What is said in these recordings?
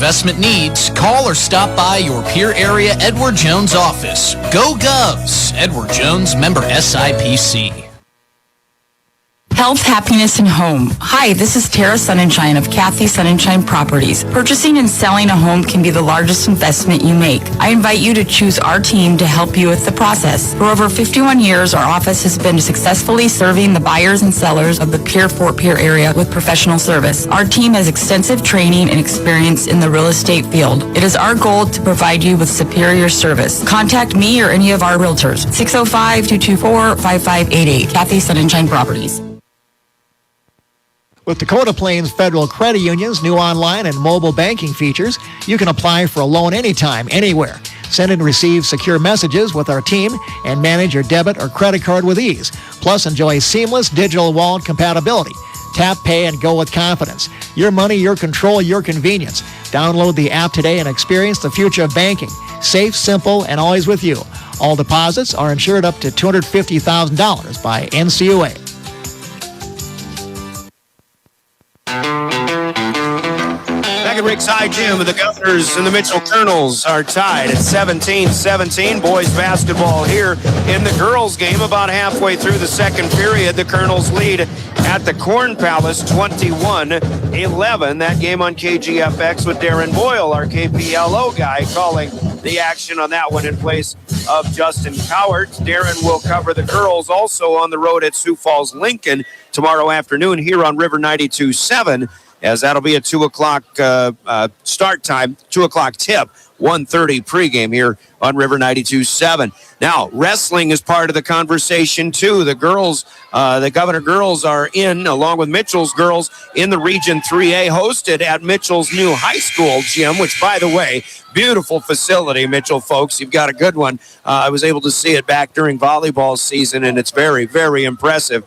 investment needs, call or stop by your Pierre area Edward Jones office. Go Govs! Edward Jones, member SIPC. Health, happiness, and home. Hi, this is Tara Sunshine of Kathy Sunshine Properties. Purchasing and selling a home can be the largest investment you make. I invite you to choose our team to help you with the process. For over 51 years, our office has been successfully serving the buyers and sellers of the Pierre-Fort Pierre area with professional service. Our team has extensive training and experience in the real estate field. It is our goal to provide you with superior service. Contact me or any of our realtors. 605-224-5588. Kathy Sunshine Properties. With Dakota Plains Federal Credit Union's new online and mobile banking features, you can apply for a loan anytime, anywhere. Send and receive secure messages with our team and manage your debit or credit card with ease. Plus, enjoy seamless digital wallet compatibility. Tap, pay, and go with confidence. Your money, your control, your convenience. Download the app today and experience the future of banking. Safe, simple, and always with you. All deposits are insured up to $250,000 by NCUA. Rick's High Gym, the Governors and the Mitchell Kernels are tied at 17-17. Boys basketball here in the girls game. About halfway through the second period, the Kernels lead at the Corn Palace 21-11. That game on KGFX with Darren Boyle, our KPLO guy, calling the action on that one in place of Justin Cowart. Darren will cover the girls also on the road at Sioux Falls Lincoln tomorrow afternoon here on River 92.7. As that'll be a 2 o'clock start time, 2 o'clock tip, 1:30 pregame here on River 92.7. Now, wrestling is part of the conversation, too. The girls, the Governor girls are in, along with Mitchell's girls, in the Region 3A, hosted at Mitchell's new high school gym, which, by the way, beautiful facility, Mitchell folks. You've got a good one. I was able to see it back during volleyball season, and it's very, very impressive.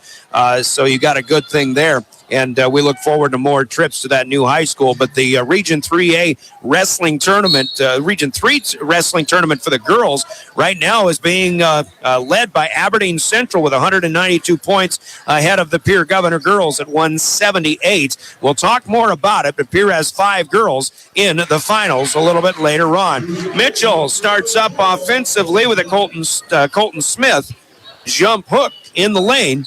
So you got a good thing there. And we look forward to more trips to that new high school. But the Region 3A wrestling tournament, Region 3 wrestling tournament for the girls right now is being led by Aberdeen Central with 192 points ahead of the Pierre Governor girls at 178. We'll talk more about it, but Pierre has 5 girls in the finals a little bit later on. Mitchell starts up offensively with a Colton Smith jump hook in the lane.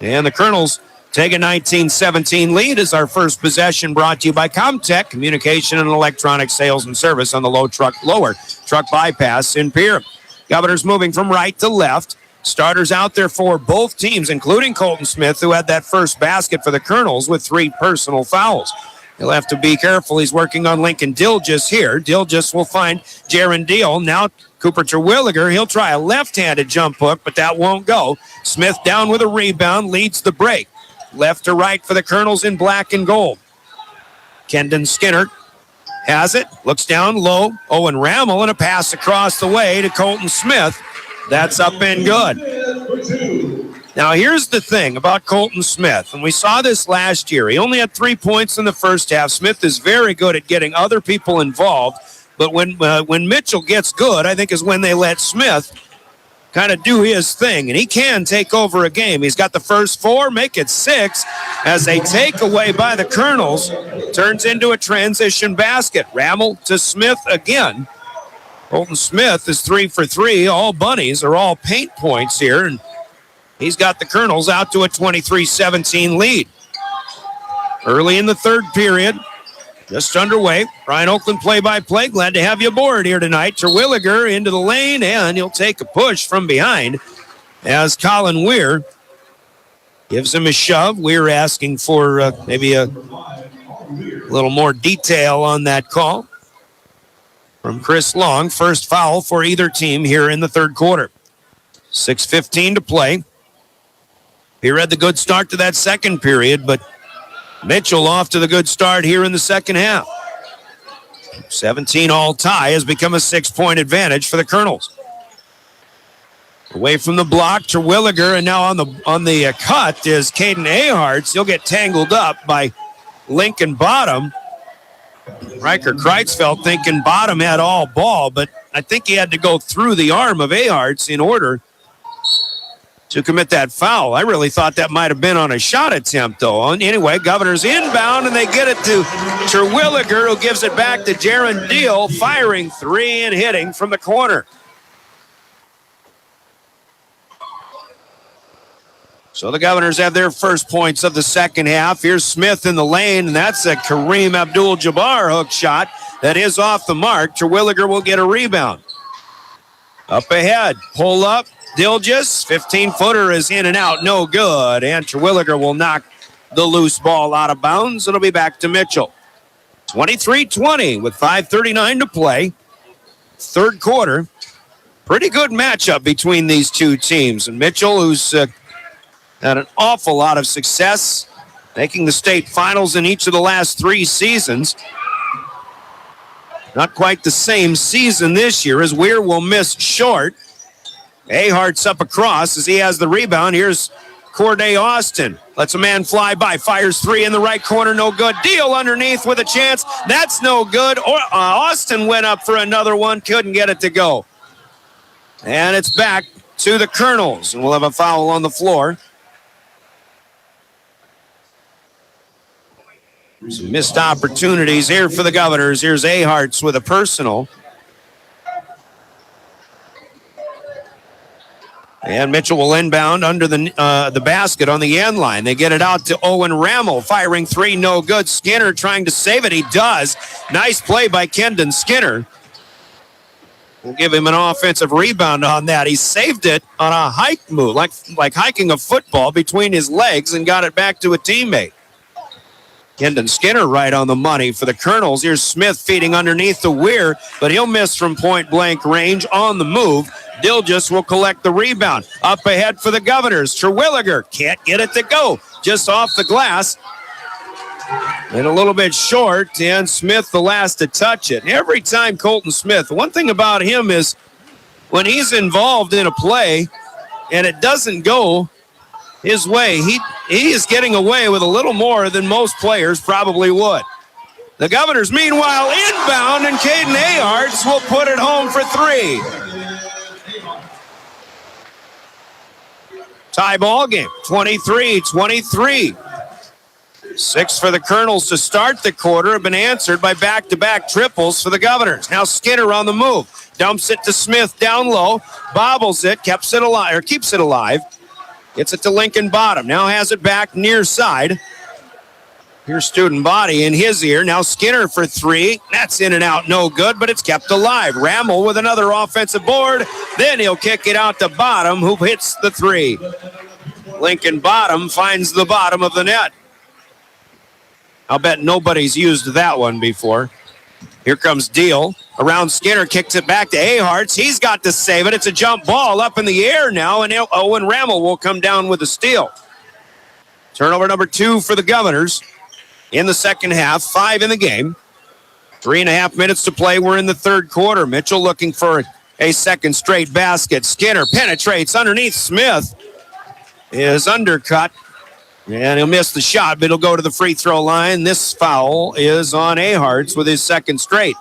And the Kernels take a 19-17 lead as our first possession, brought to you by Comtech, communication and electronic sales and service on the lower truck bypass in Pierre. Governors moving from right to left. Starters out there for both teams, including Colton Smith, who had that first basket for the Kernels with 3 personal fouls. He'll have to be careful. He's working on Lincoln Dilgis here. Dilgis will find Jaron Deal. Now Cooper Terwilliger, he'll try a left-handed jump hook, but that won't go. Smith down with a rebound, leads the break. Left to right for the Kernels in black and gold. Kendon Skinner has it, looks down low. Owen Rammel, and a pass across the way to Colton Smith. That's up and good. Now, here's the thing about Colton Smith, and we saw this last year. He only had 3 points in the first half. Smith is very good at getting other people involved, but when Mitchell gets good, I think is when they let Smith kind of do his thing, and he can take over a game. He's got the first 4, make it 6, as a takeaway by the Kernels turns into a transition basket. Rammel to Smith again. Colton Smith is 3 for 3. All bunnies are all paint points here, and he's got the Kernels out to a 23-17 lead. Early in the third period, just underway. Brian Oakland play-by-play. Glad to have you aboard here tonight. Terwilliger into the lane, and he'll take a push from behind as Colin Weir gives him a shove. Weir asking for maybe a little more detail on that call from Chris Long. First foul for either team here in the third quarter. 6:15 to play. Pierre had the good start to that second period, but Mitchell off to the good start here in the second half. 17 all tie has become a 6-point advantage for the Kernels. Away from the block, Terwilliger, and now on the cut is Caden Aharts. He'll get tangled up by Lincoln Bottom. Riker Kreitzfeld thinking Bottom had all ball, but I think he had to go through the arm of Aharts in order to commit that foul. I really thought that might have been on a shot attempt, though. Anyway, Governor's inbound, and they get it to Terwilliger, who gives it back to Jaron Deal, firing three and hitting from the corner. So the Governors have their first points of the second half. Here's Smith in the lane, and that's a Kareem Abdul-Jabbar hook shot that is off the mark. Terwilliger will get a rebound. Up ahead, pull up. Dilges, 15-footer is in and out, no good. And Terwilliger will knock the loose ball out of bounds. It'll be back to Mitchell. 23-20 with 5:39 to play. Third quarter. Pretty good matchup between these two teams. And Mitchell, who's had an awful lot of success, making the state finals in each of the last three seasons. Not quite the same season this year, as Weir will miss short. Ahart's up across as he has the rebound. Here's Corday Austin. Lets a man fly by. Fires three in the right corner. No good. Deal underneath with a chance. That's no good. Austin went up for another one. Couldn't get it to go. And it's back to the Kernels. And we'll have a foul on the floor. Some missed opportunities here for the Governors. Here's Ahart's with a personal. And Mitchell will inbound under the basket on the end line. They get it out to Owen Rammel, firing three, no good. Skinner trying to save it. He does. Nice play by Kendon Skinner. We'll give him an offensive rebound on that. He saved it on a hike move, like hiking a football between his legs, and got it back to a teammate. Kendon Skinner right on the money for the Kernels. Here's Smith feeding underneath the Weir, but he'll miss from point-blank range on the move. Dilges will collect the rebound. Up ahead for the Governors. Terwilliger can't get it to go. Just off the glass. And a little bit short, and Smith the last to touch it. Every time Colton Smith, one thing about him is when he's involved in a play and it doesn't go his way, he is getting away with a little more than most players probably would. The Governors, meanwhile, inbound, and Caden Aharts will put it home for three. Tie ball game, 23-23. Six for the Kernels to start the quarter have been answered by back-to-back triples for the Governors. Now Skinner on the move. Dumps it to Smith down low. Bobbles it, keeps it alive. Gets it to Lincoln Bottom. Now has it back near side. Here's Student Body in his ear. Now Skinner for three. That's in and out, no good, but it's kept alive. Rammel with another offensive board. Then he'll kick it out to Bottom, who hits the three. Lincoln Bottom finds the bottom of the net. I'll bet nobody's used that one before. Here comes Deal. Around Skinner, kicks it back to Aharts. He's got to save it. It's a jump ball up in the air now, and Owen Rammel will come down with a steal. Turnover number 2 for the Governors in the second half. 5 in the game. 3.5 minutes to play. We're in the third quarter. Mitchell looking for a second straight basket. Skinner penetrates underneath. Smith is undercut. And he'll miss the shot, but he'll go to the free throw line. This foul is on Aharts with his second straight.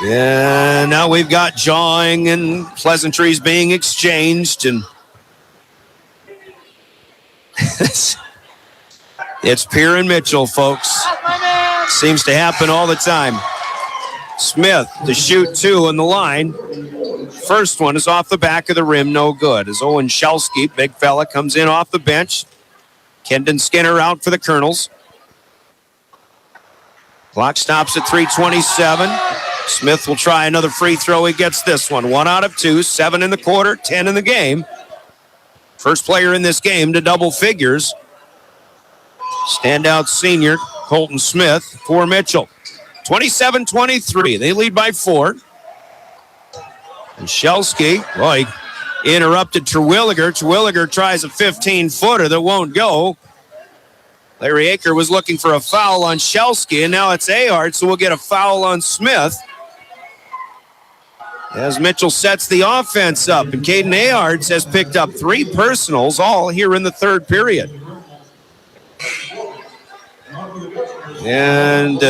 And now we've got jawing and pleasantries being exchanged. And it's Pierre and Mitchell, folks. Seems to happen all the time. Smith to shoot 2 on the line. First one is off the back of the rim, no good. As Owen Shelsky, big fella, comes in off the bench. Kendon Skinner out for the Kernels. Clock stops at 3:27. Smith will try another free throw. He gets this one. 1 out of 2, 7 in the quarter, 10 in the game. First player in this game to double figures. Standout senior, Colton Smith for Mitchell. 27-23. They lead by 4. And Shelsky, he interrupted Terwilliger. Terwilliger tries a 15-footer that won't go. Larry Aker was looking for a foul on Shelsky, and now it's Aharts, so we'll get a foul on Smith. As Mitchell sets the offense up, and Caden Aharts has picked up 3 personals, all here in the third period. And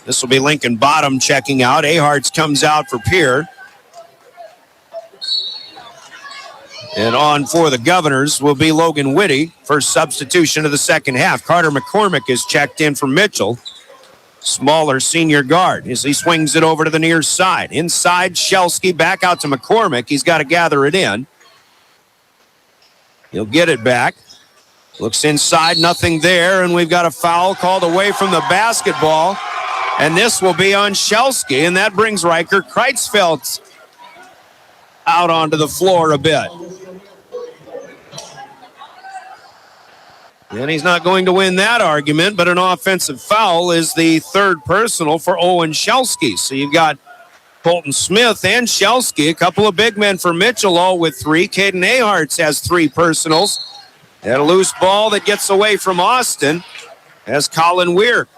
this will be Lincoln Bottom checking out. Aharts comes out for Pierre. And on for the Governors will be Logan Whitty, first substitution of the second half. Carter McCormick is checked in for Mitchell. Smaller senior guard as he swings it over to the near side. Inside, Shelsky back out to McCormick. He's got to gather it in. He'll get it back. Looks inside, nothing there, and we've got a foul called away from the basketball. And this will be on Shelsky, and that brings Riker Kreitzfeld out onto the floor a bit. And he's not going to win that argument, but an offensive foul is the third personal for Owen Shelsky. So you've got Colton Smith and Shelsky, a couple of big men for Mitchell, all with 3. Caden Aharts has 3 personals. And a loose ball that gets away from Austin as Colin Weir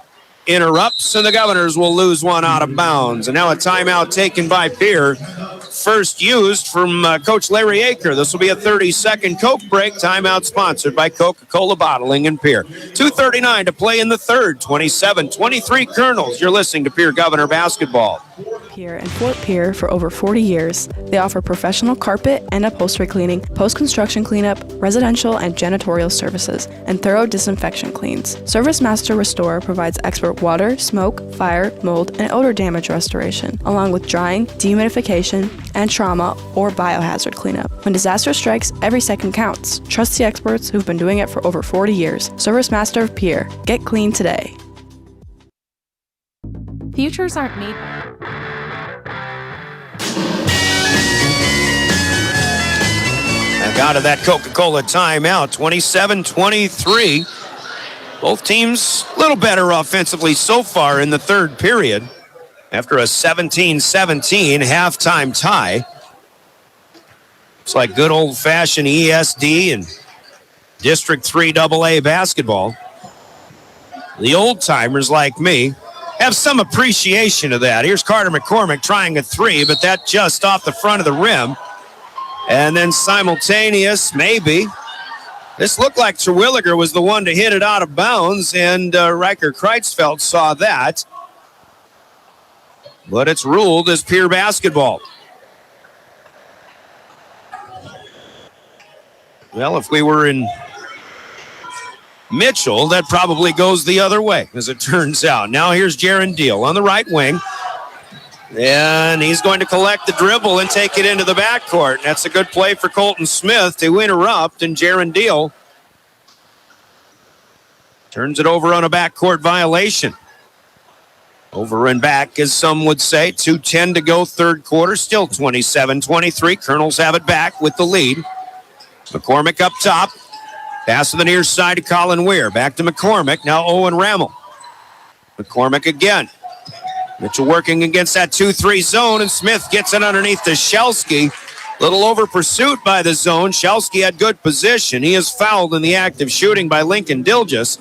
interrupts, and the Governors will lose one out of bounds. And now a timeout taken by Pierre. First used from Coach Larry Aker. This will be a 30-second Coke break. Timeout sponsored by Coca-Cola Bottling and Pierre. 2:39 to play in the third. 27-23 Kernels. You're listening to Pierre Governor Basketball. Pierre and Fort Pierre for over 40 years. They offer professional carpet and upholstery cleaning, post-construction cleanup, residential and janitorial services, and thorough disinfection cleans. Service Master Restore provides expert water, smoke, fire, mold, and odor damage restoration, along with drying, dehumidification, and trauma or biohazard cleanup. When disaster strikes, every second counts. Trust the experts who've been doing it for over 40 years. Service Master of Pierre. Get clean today. Futures aren't made. Back out of that Coca-Cola timeout, 27-23. Both teams a little better offensively so far in the third period after a 17-17 halftime tie. It's like good old-fashioned ESD and District 3 AA basketball. The old-timers like me have some appreciation of that. Here's Carter McCormick trying a 3, but that just off the front of the rim. And then simultaneous, maybe. This looked like Terwilliger was the one to hit it out of bounds, and Riker Kreitzfeld saw that. But it's ruled as Pierre basketball. Well, if we were in Mitchell, that probably goes the other way, as it turns out. Now here's Jaron Deal on the right wing. And he's going to collect the dribble and take it into the backcourt. That's a good play for Colton Smith to interrupt, and Jaron Deal turns it over on a backcourt violation. Over and back, as some would say. 2:10 to go, third quarter. Still 27-23. Kernels have it back with the lead. McCormick up top. Pass to the near side to Colin Weir. Back to McCormick. Now Owen Rammel. McCormick again. Mitchell working against that 2-3 zone, and Smith gets it underneath to Shelsky. Little over pursuit by the zone. Shelsky had good position. He is fouled in the act of shooting by Lincoln Dilgis.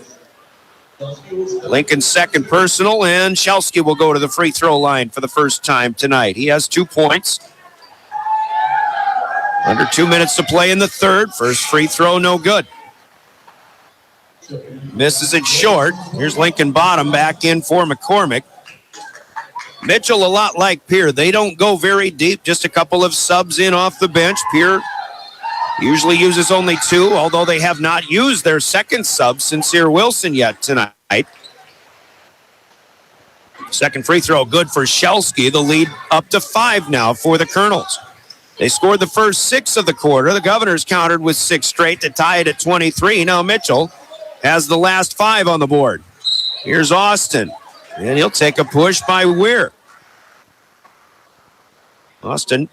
Lincoln's second personal, and Shelsky will go to the free throw line for the first time tonight. He has 2 points. Under 2 minutes to play in the third. First free throw, no good. Misses it short. Here's Lincoln Bottom back in for McCormick. Mitchell, a lot like Pierre. They don't go very deep, just a couple of subs in off the bench. Pierre usually uses only 2, although they have not used their second sub, Sincere Wilson, yet tonight. Second free throw, good for Shelsky. The lead up to 5 now for the Kernels. They scored the first 6 of the quarter. The Governors countered with 6 straight to tie it at 23. Now Mitchell has the last 5 on the board. Here's Austin. And he'll take a push by Weir. Austin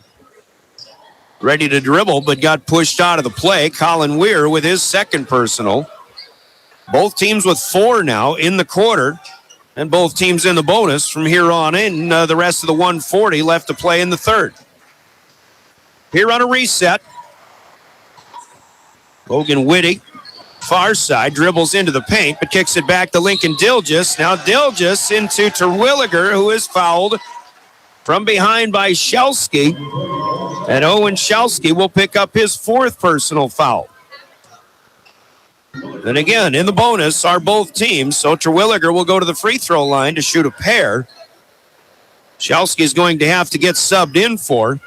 ready to dribble, but got pushed out of the play. Colin Weir with his second personal. Both teams with 4 now in the quarter, and both teams in the bonus from here on in. The rest of the 140 left to play in the third. Here on a reset. Logan Whitty. Far side, dribbles into the paint, but kicks it back to Lincoln Dilgis. Now Dilgis into Terwilliger, who is fouled from behind by Shelsky. And Owen Shelsky will pick up his 4th personal foul. And again, in the bonus are both teams, so Terwilliger will go to the free throw line to shoot a pair. Shelsky is going to have to get subbed in for.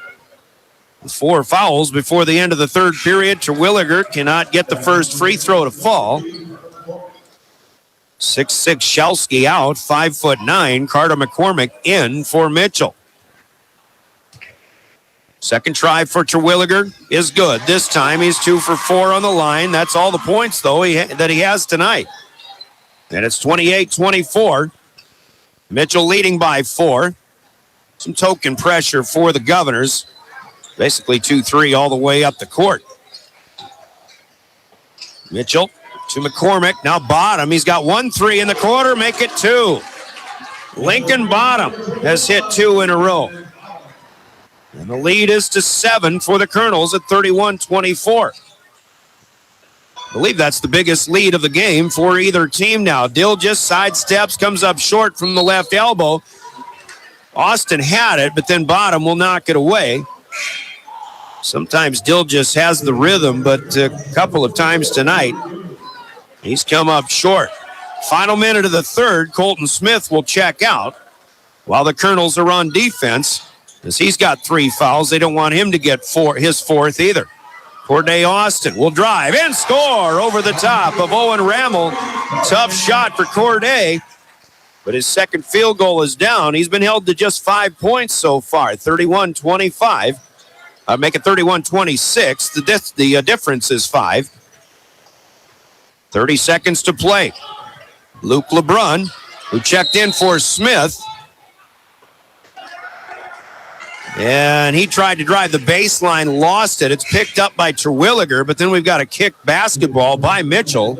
4 fouls before the end of the third period. Terwilliger cannot get the first free throw to fall. 6'6" Shelsky out, 5'9". Carter McCormick in for Mitchell. Second try for Terwilliger is good. This time he's 2 for 4 on the line. That's all the points, though, that he has tonight. And it's 28-24. Mitchell leading by 4. Some token pressure for the Governors. Basically 2-3 all the way up the court. Mitchell to McCormick. Now Bottom. He's got 1-3 in the quarter. Make it 2. Lincoln Bottom has hit 2 in a row. And the lead is to 7 for the Kernels at 31-24. I believe that's the biggest lead of the game for either team now. Dill just sidesteps, comes up short from the left elbow. Austin had it, but then Bottom will knock it away. Sometimes Dill just has the rhythm, but a couple of times tonight, he's come up short. Final minute of the third, Colton Smith will check out while the Kernels are on defense. As he's got 3 fouls, they don't want him to get his 4th either. Corday Austin will drive and score over the top of Owen Rammel. Tough shot for Corday, but his second field goal is down. He's been held to just 5 points so far, 31-25. Make it 31-26. The difference is 5. 30 seconds to play. Luke LeBrun, who checked in for Smith. And he tried to drive the baseline, lost it. It's picked up by Terwilliger, but then we've got a kick basketball by Mitchell.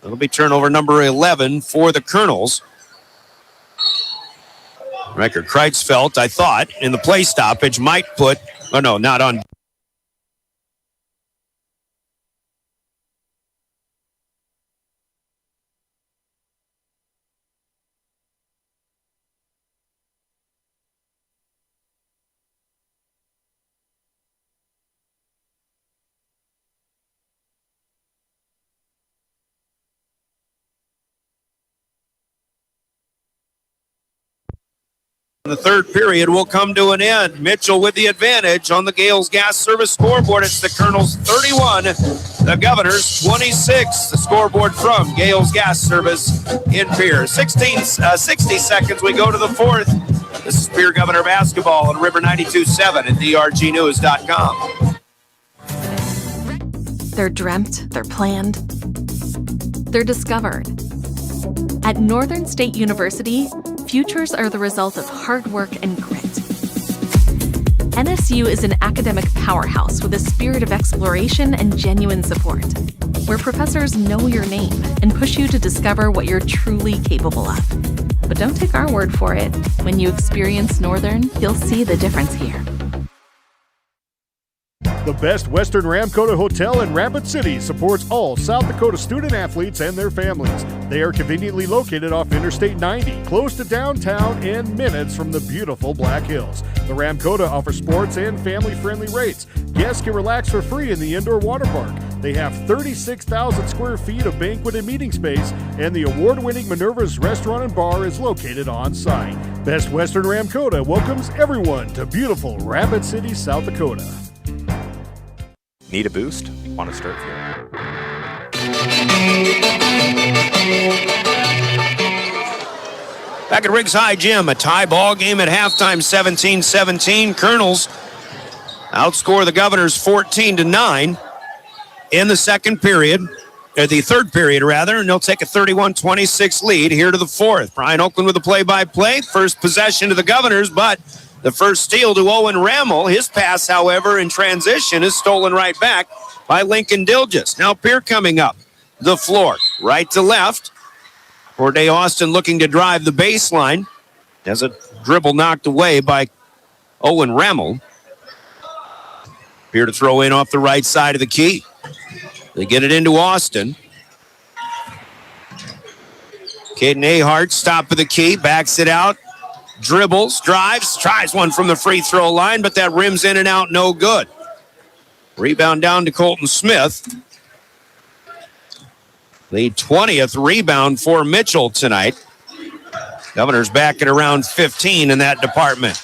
It'll be turnover number 11 for the Kernels. Riker Kreitzfeld, I thought, in the play stoppage might put, oh no, not on. The third period will come to an end. Mitchell with the advantage on the Gales Gas Service scoreboard. It's the Kernels 31, the Governors 26. The scoreboard from Gales Gas Service in Pierre. 60 seconds. We go to the fourth. This is Pierre Governor basketball on River 92.7 and drgnews.com. They're dreamt, they're planned, they're discovered. At Northern State University, futures are the result of hard work and grit. NSU is an academic powerhouse with a spirit of exploration and genuine support, where professors know your name and push you to discover what you're truly capable of. But don't take our word for it. When you experience Northern, you'll see the difference here. The Best Western Ramkota Hotel in Rapid City supports all South Dakota student athletes and their families. They are conveniently located off Interstate 90, close to downtown and minutes from the beautiful Black Hills. The Ramkota offers sports and family-friendly rates. Guests can relax for free in the indoor water park. They have 36,000 square feet of banquet and meeting space, and the award-winning Minerva's Restaurant and Bar is located on site. Best Western Ramkota welcomes everyone to beautiful Rapid City, South Dakota. Need a boost? Want to start here? Back at Riggs High Gym, a tie ball game at halftime, 17-17. Kernels outscore the Governors 14-9 in the second period, or the third period rather, and they'll take a 31-26 lead here to the fourth. Brian Oakland with the play-by-play. First possession to the Governors, but the first steal to Owen Rammel. His pass, however, in transition is stolen right back by Lincoln Dilgis. Now Pierre coming up the floor, right to left. Corday Austin looking to drive the baseline. Has a dribble knocked away by Owen Rammel. Pierre to throw in off the right side of the key. They get it into Austin. Caden Ahart, stop of the key, backs it out. Dribbles, drives, tries one from the free throw line, but that rims in and out, no good. Rebound down to Colton Smith. The 20th rebound for Mitchell tonight. Governors back at around 15 in that department.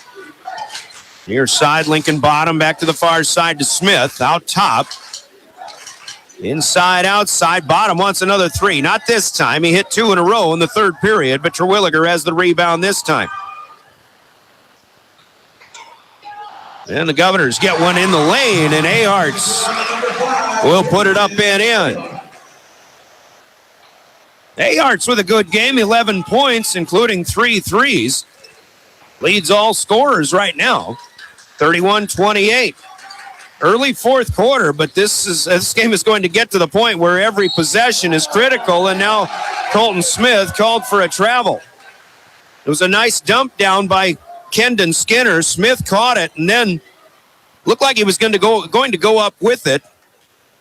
Near side, Lincoln bottom, back to the far side to Smith, out top. Inside, outside, bottom wants another three. Not this time. He hit two in a row in the third period, but Terwilliger has the rebound this time. And the Governors get one in the lane, and Aharts will put it up and in. Aharts with a good game, 11 points, including 3 threes. Leads all scorers right now, 31-28. Early fourth quarter, but this game is going to get to the point where every possession is critical, and now Colton Smith called for a travel. It was a nice dump down by Kendon Skinner. Smith caught it and then looked like he was going to go up with it,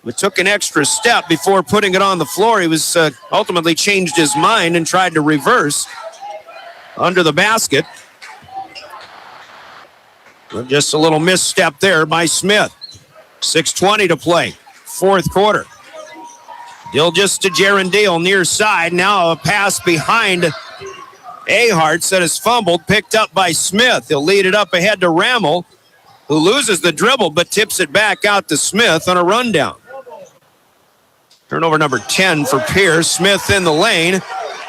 but took an extra step before putting it on the floor. He was ultimately changed his mind and tried to reverse under the basket. But just a little misstep there by Smith. 6:20 to play, fourth quarter. Dilgis to Gerondale near side. Now a pass behind Aharts that is fumbled, picked up by Smith. He'll lead it up ahead to Rammel, who loses the dribble but tips it back out to Smith on a rundown. Turnover number 10 for Pierre. Smith in the lane.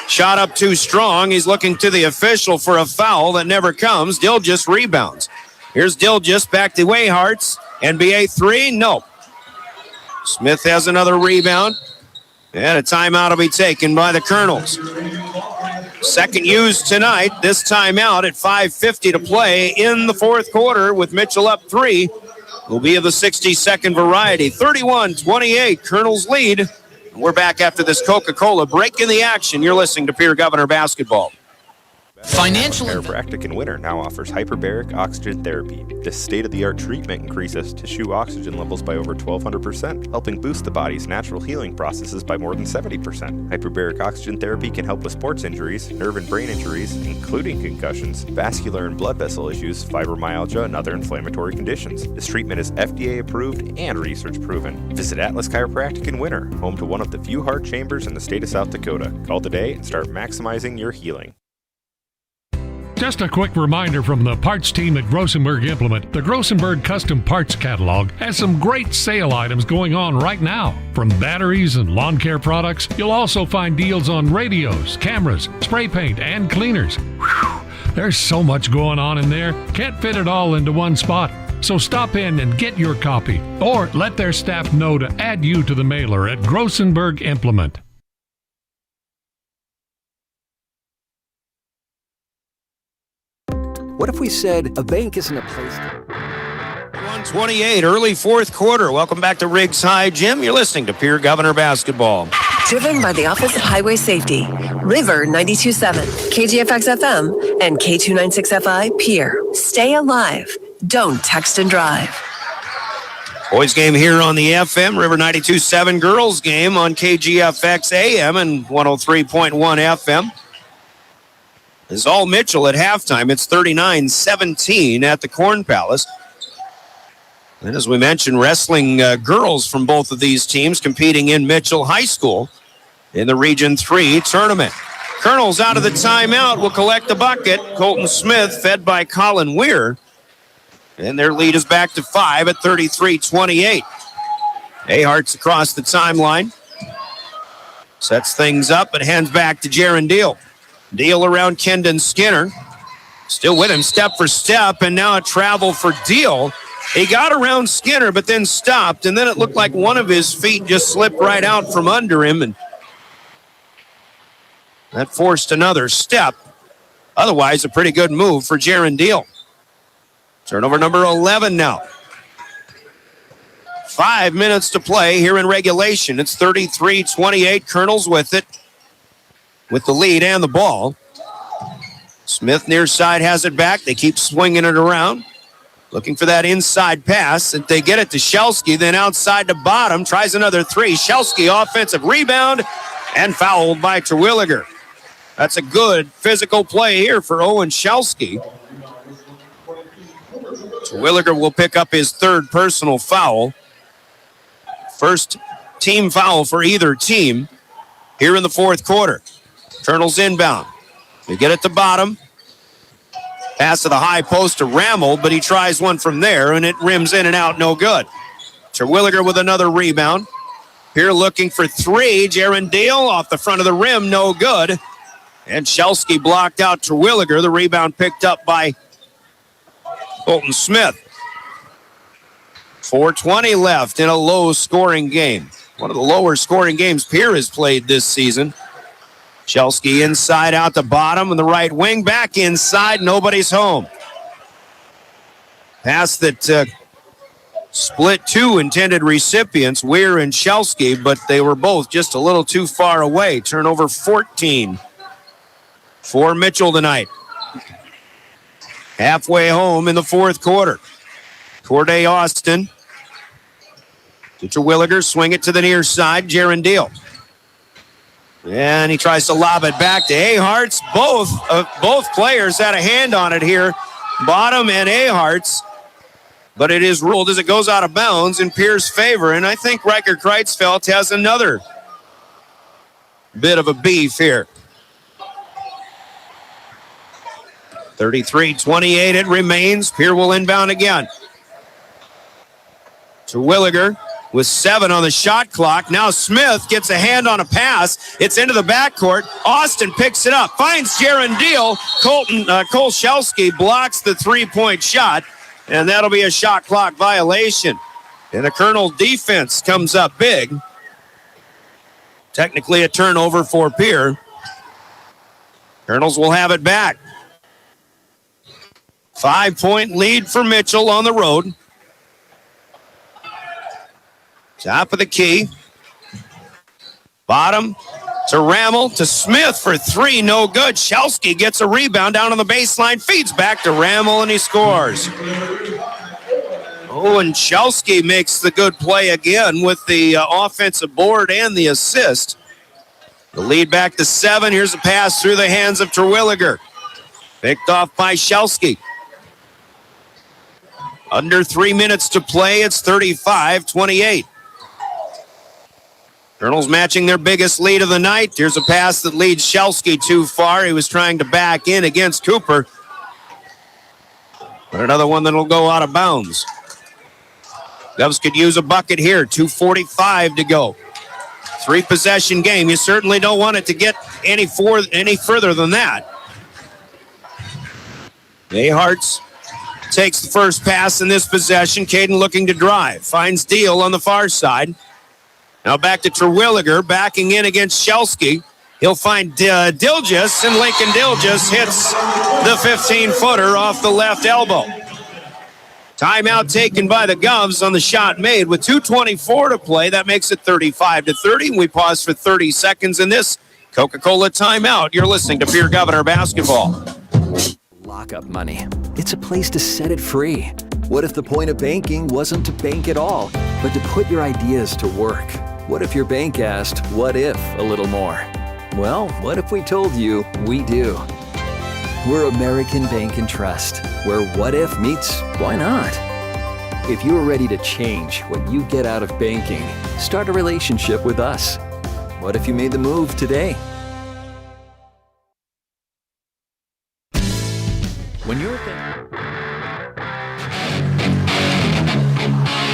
Shot up too strong. He's looking to the official for a foul that never comes. Dilgis rebounds. Here's Dilgis back to Aharts. NBA three? No. Smith has another rebound. And a timeout will be taken by the Kernels. Second used tonight. This timeout at 5:50 to play in the fourth quarter with Mitchell up 3. Will be of the 60-second variety. 31-28, Kernels lead. We're back after this Coca-Cola break in the action. You're listening to Pierre Governor Basketball. Financial Chiropractic in Winter now offers hyperbaric oxygen therapy. This state-of-the-art treatment increases tissue oxygen levels by over 1,200%, helping boost the body's natural healing processes by more than 70%. Hyperbaric oxygen therapy can help with sports injuries, nerve and brain injuries, including concussions, vascular and blood vessel issues, fibromyalgia, and other inflammatory conditions. This treatment is FDA approved and research proven. Visit Atlas Chiropractic in Winter, home to one of the few heart chambers in the state of South Dakota. Call today and start maximizing your healing. Just a quick reminder from the parts team at Grossenberg Implement. The Grossenberg Custom Parts Catalog has some great sale items going on right now. From batteries and lawn care products, you'll also find deals on radios, cameras, spray paint, and cleaners. Whew, there's so much going on in there. Can't fit it all into one spot. So stop in and get your copy, or let their staff know to add you to the mailer at Grossenberg Implement. What if we said a bank isn't a place? 1:28, early fourth quarter. Welcome back to Riggs High Gym. You're listening to Pierre Governor Basketball. Driven by the Office of Highway Safety. River 92.7, KGFX FM, and K296FI Pierre. Stay alive. Don't text and drive. Boys game here on the FM, River 92.7. Girls game on KGFX AM and 103.1 FM. Is all Mitchell at halftime. It's 39-17 at the Corn Palace. And as we mentioned, wrestling girls from both of these teams competing in Mitchell High School in the Region 3 tournament. Kernels out of the timeout will collect the bucket. Colton Smith fed by Colin Weir. And their lead is back to 5 at 33-28. Aharts across the timeline. Sets things up and hands back to Gerondale. Deal around Kendon Skinner. Still with him step for step, and now a travel for Deal. He got around Skinner, but then stopped, and then it looked like one of his feet just slipped right out from under him, and that forced another step. Otherwise, a pretty good move for Gerondale. Turnover number 11 now. 5 minutes to play here in regulation. It's 33-28. Kernels with it, with the lead and the ball. Smith near side has it back. They keep swinging it around, looking for that inside pass. And they get it to Shelsky, then outside to bottom. Tries another three. Shelsky offensive rebound and fouled by Terwilliger. That's a good physical play here for Owen Shelsky. Terwilliger will pick up his third personal foul. First team foul for either team here in the fourth quarter. Kernels inbound. They get it to bottom. Pass to the high post to Rammel, but he tries one from there, and it rims in and out, no good. Terwilliger with another rebound. Pierre looking for three. Jarendale off the front of the rim, no good. And Shelsky blocked out Terwilliger. The rebound picked up by Colton Smith. 4:20 left in a low-scoring game. One of the lower-scoring games Pierre has played this season. Shelsky inside out the bottom and the right wing. Back inside, nobody's home. Pass that split two intended recipients, Weir and Shelsky, but they were both just a little too far away. Turnover 14 for Mitchell tonight. Halfway home in the fourth quarter. Corday Austin to Terwilliger, swing it to the near side, Jarendale. And he tries to lob it back to Aharts. Both players had a hand on it here, Bottom and Aharts. But it is ruled as it goes out of bounds in Pierre's favor. And I think Riker Kreitzfeld has another bit of a beef here. 33-28 it remains. Pierre will inbound again. Terwilliger with 7 on the shot clock. Now Smith gets a hand on a pass. It's into the backcourt. Austin picks it up. Finds Jarendale. Cole Shelsky blocks the three-point shot. And that'll be a shot clock violation. And the Kernel defense comes up big. Technically a turnover for Pierre. Kernels will have it back. 5-point lead for Mitchell on the road. Top of the key. Bottom to Rammel to Smith for three. No good. Shelsky gets a rebound down on the baseline. Feeds back to Rammel and he scores. Oh, and Shelsky makes the good play again with the offensive board and the assist. The lead back to 7. Here's a pass through the hands of Terwilliger. Picked off by Shelsky. Under 3 minutes to play. It's 35-28. Kernels matching their biggest lead of the night. Here's a pass that leads Shelsky too far. He was trying to back in against Cooper. But another one that'll go out of bounds. Govs could use a bucket here. 2:45 to go. 3-possession game. You certainly don't want it to get any further than that. Aharts takes the first pass in this possession. Caden looking to drive. Finds Deal on the far side. Now back to Terwilliger, backing in against Shelsky. He'll find Dilgis, and Lincoln Dilgis hits the 15-footer off the left elbow. Timeout taken by the Govs on the shot made with 2:24 to play. That makes it 35-30. We pause for 30 seconds in this Coca-Cola timeout. You're listening to Pierre Governor Basketball. Lockup money. It's a place to set it free. What if the point of banking wasn't to bank at all, but to put your ideas to work? What if your bank asked, what if a little more? Well, what if we told you we do? We're American Bank and Trust, where what if meets why not? If you're ready to change what you get out of banking, start a relationship with us. What if you made the move today? When you're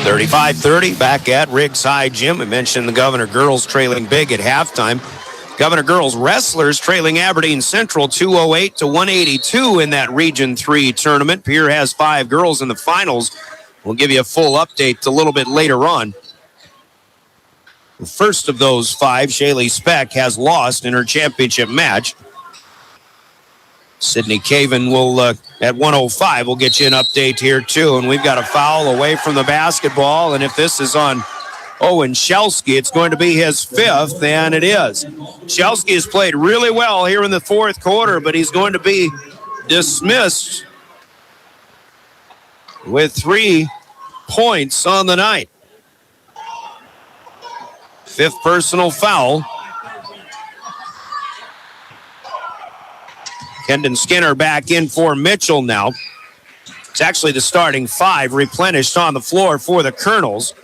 35-30 back at Riggs High Gym. We mentioned the Governor girls trailing big at halftime. Governor girls wrestlers trailing Aberdeen Central 208-182 in that Region 3 tournament. Pierre has 5 girls in the finals. We'll give you a full update a little bit later on. The first of those 5, Shaylee Speck, has lost in her championship match. Sydney Caven will, at 105, we'll get you an update here, too. And we've got a foul away from the basketball. And if this is on Owen Shelsky, it's going to be his 5th, and it is. Shelsky has played really well here in the fourth quarter, but he's going to be dismissed with 3 points on the night. 5th personal foul. Kendon Skinner back in for Mitchell now. It's actually the starting 5 replenished on the floor for the Kernels.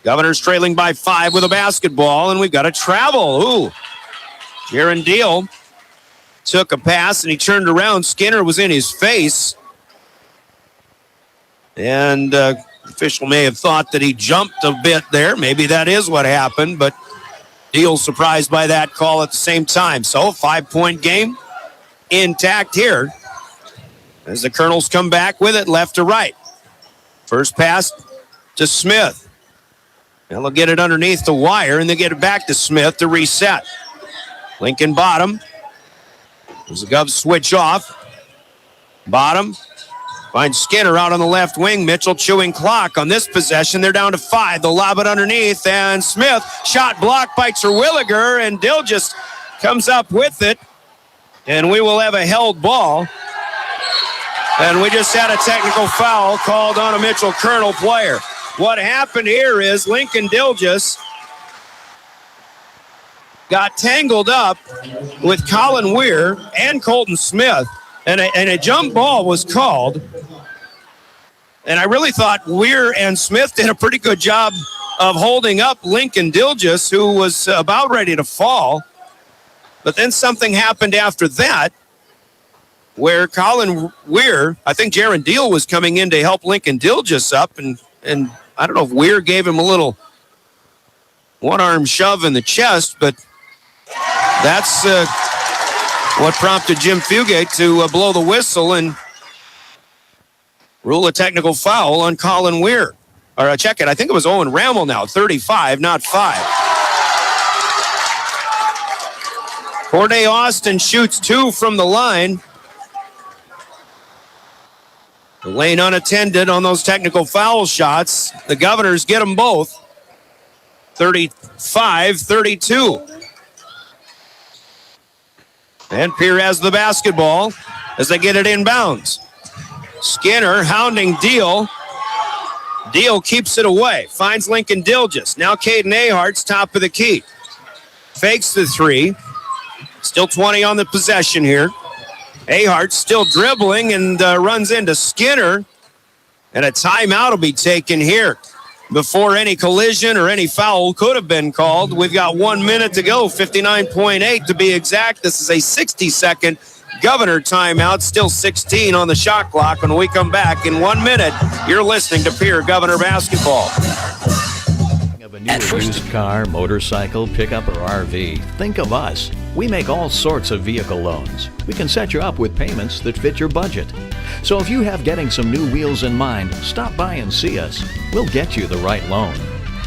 Governor's trailing by 5 with a basketball, and we've got a travel. Ooh. Jarendale took a pass, and he turned around. Skinner was in his face. And the official may have thought that he jumped a bit there. Maybe that is what happened, but Deal surprised by that call at the same time. So, 5-point game intact here as the Kernels come back with it left to right. First pass to Smith. Now they'll get it underneath the wire, and they get it back to Smith to reset. Lincoln bottom. As the Govs switch off. Bottom. Finds Skinner out on the left wing. Mitchell chewing clock on this possession. They're down to 5. They'll lob it underneath, and Smith, shot blocked by Terwilliger, and Dill just comes up with it. And we will have a held ball. And we just had a technical foul called on a Mitchell Kernel player. What happened here is Lincoln Dilgis got tangled up with Colin Weir and Colton Smith, and a jump ball was called. And I really thought Weir and Smith did a pretty good job of holding up Lincoln Dilgis, who was about ready to fall. But then something happened after that where Colin Weir, I think Jaron Deal was coming in to help Lincoln Dilgis up, and I don't know if Weir gave him a little one-arm shove in the chest, but that's what prompted Jim Fugate to blow the whistle and rule a technical foul on Colin Weir. Or check it, I think it was Owen Rammel now, 35, not 5. Corday Austin shoots 2 from the line. The lane unattended on those technical foul shots. The Governors get them both. 35-32. And Pierre has the basketball as they get it inbounds. Skinner hounding Deal. Deal keeps it away. Finds Lincoln Dilgis. Now Caden Ahart's top of the key. Fakes the 3. Still 20 on the possession here. Ahart still dribbling and runs into Skinner. And a timeout will be taken here before any collision or any foul could have been called. We've got 1 minute to go, 59.8 to be exact. This is a 60-second Governor timeout, still 16 on the shot clock. When we come back in 1 minute, you're listening to Pierre Governor Basketball. Of a new used car, motorcycle, pickup, or RV, think of us. We make all sorts of vehicle loans. We can set you up with payments that fit your budget. So if you have getting some new wheels in mind, stop by and see us. We'll get you the right loan.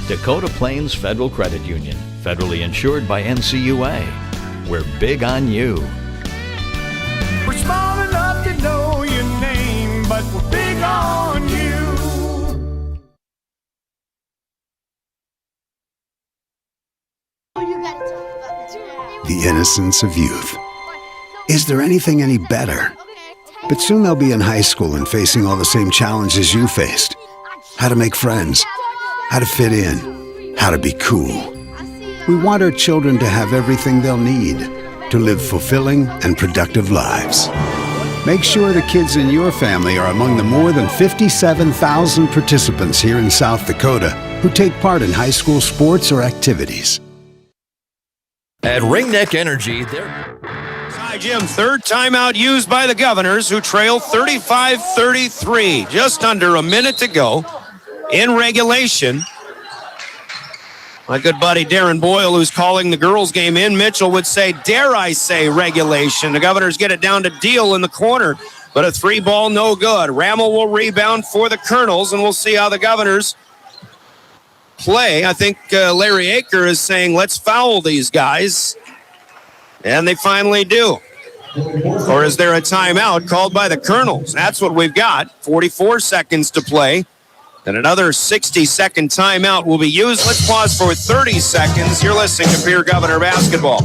Dakota Plains Federal Credit Union, federally insured by NCUA. We're big on you. We're small enough to know your name, but we're big on you. The innocence of youth. Is there anything any better? But soon they'll be in high school and facing all the same challenges you faced. How to make friends, how to fit in, how to be cool. We want our children to have everything they'll need to live fulfilling and productive lives. Make sure the kids in your family are among the more than 57,000 participants here in South Dakota who take part in high school sports or activities. At Ringneck Energy, Hi, Jim. Third timeout used by the Governors, who trail 35-33. Just under a minute to go in regulation. My good buddy Darren Boyle, who's calling the girls' game in Mitchell, would say, dare I say, regulation. The Governors get it down to Deal in the corner, but a 3-ball no good. Rammel will rebound for the Kernels, and we'll see how the Governors play. I think Larry Aker is saying, let's foul these guys. And they finally do. Or is there a timeout called by the Kernels? That's what we've got. 44 seconds to play. And another 60-second timeout will be used. Let's pause for 30 seconds. You're listening to Pierre Governor Basketball.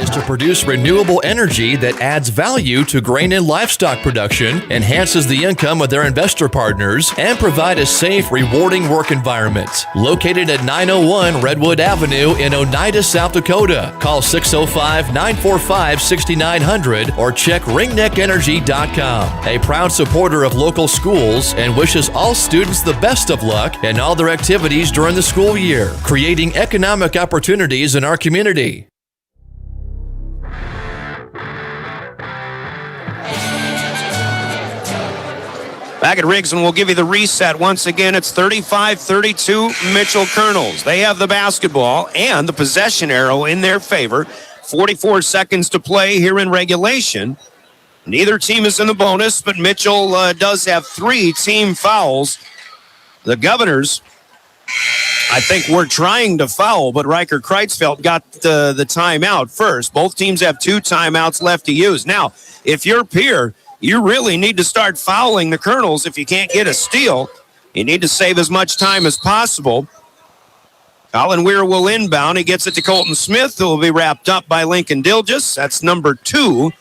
Is to produce renewable energy that adds value to grain and livestock production, enhances the income of their investor partners, and provide a safe, rewarding work environment. Located at 901 Redwood Avenue in Oneida, South Dakota. Call 605-945-6900 or check ringneckenergy.com. A proud supporter of local schools and wishes all students the best of luck in all their activities during the school year, creating economic opportunities in our community. Back at Riggs, and we'll give you the reset once again. It's 35-32 Mitchell Kernels. They have the basketball and the possession arrow in their favor. 44 seconds to play here in regulation. Neither team is in the bonus, but Mitchell does have 3 team fouls. The Governors, I think, were trying to foul, but Riker Kreitzfeld got the timeout first. Both teams have 2 timeouts left to use. Now, if you're Pierre, you really need to start fouling the Kernels if you can't get a steal. You need to save as much time as possible. Colin Weir will inbound. He gets it to Colton Smith, who will be wrapped up by Lincoln Dilgis. That's number 2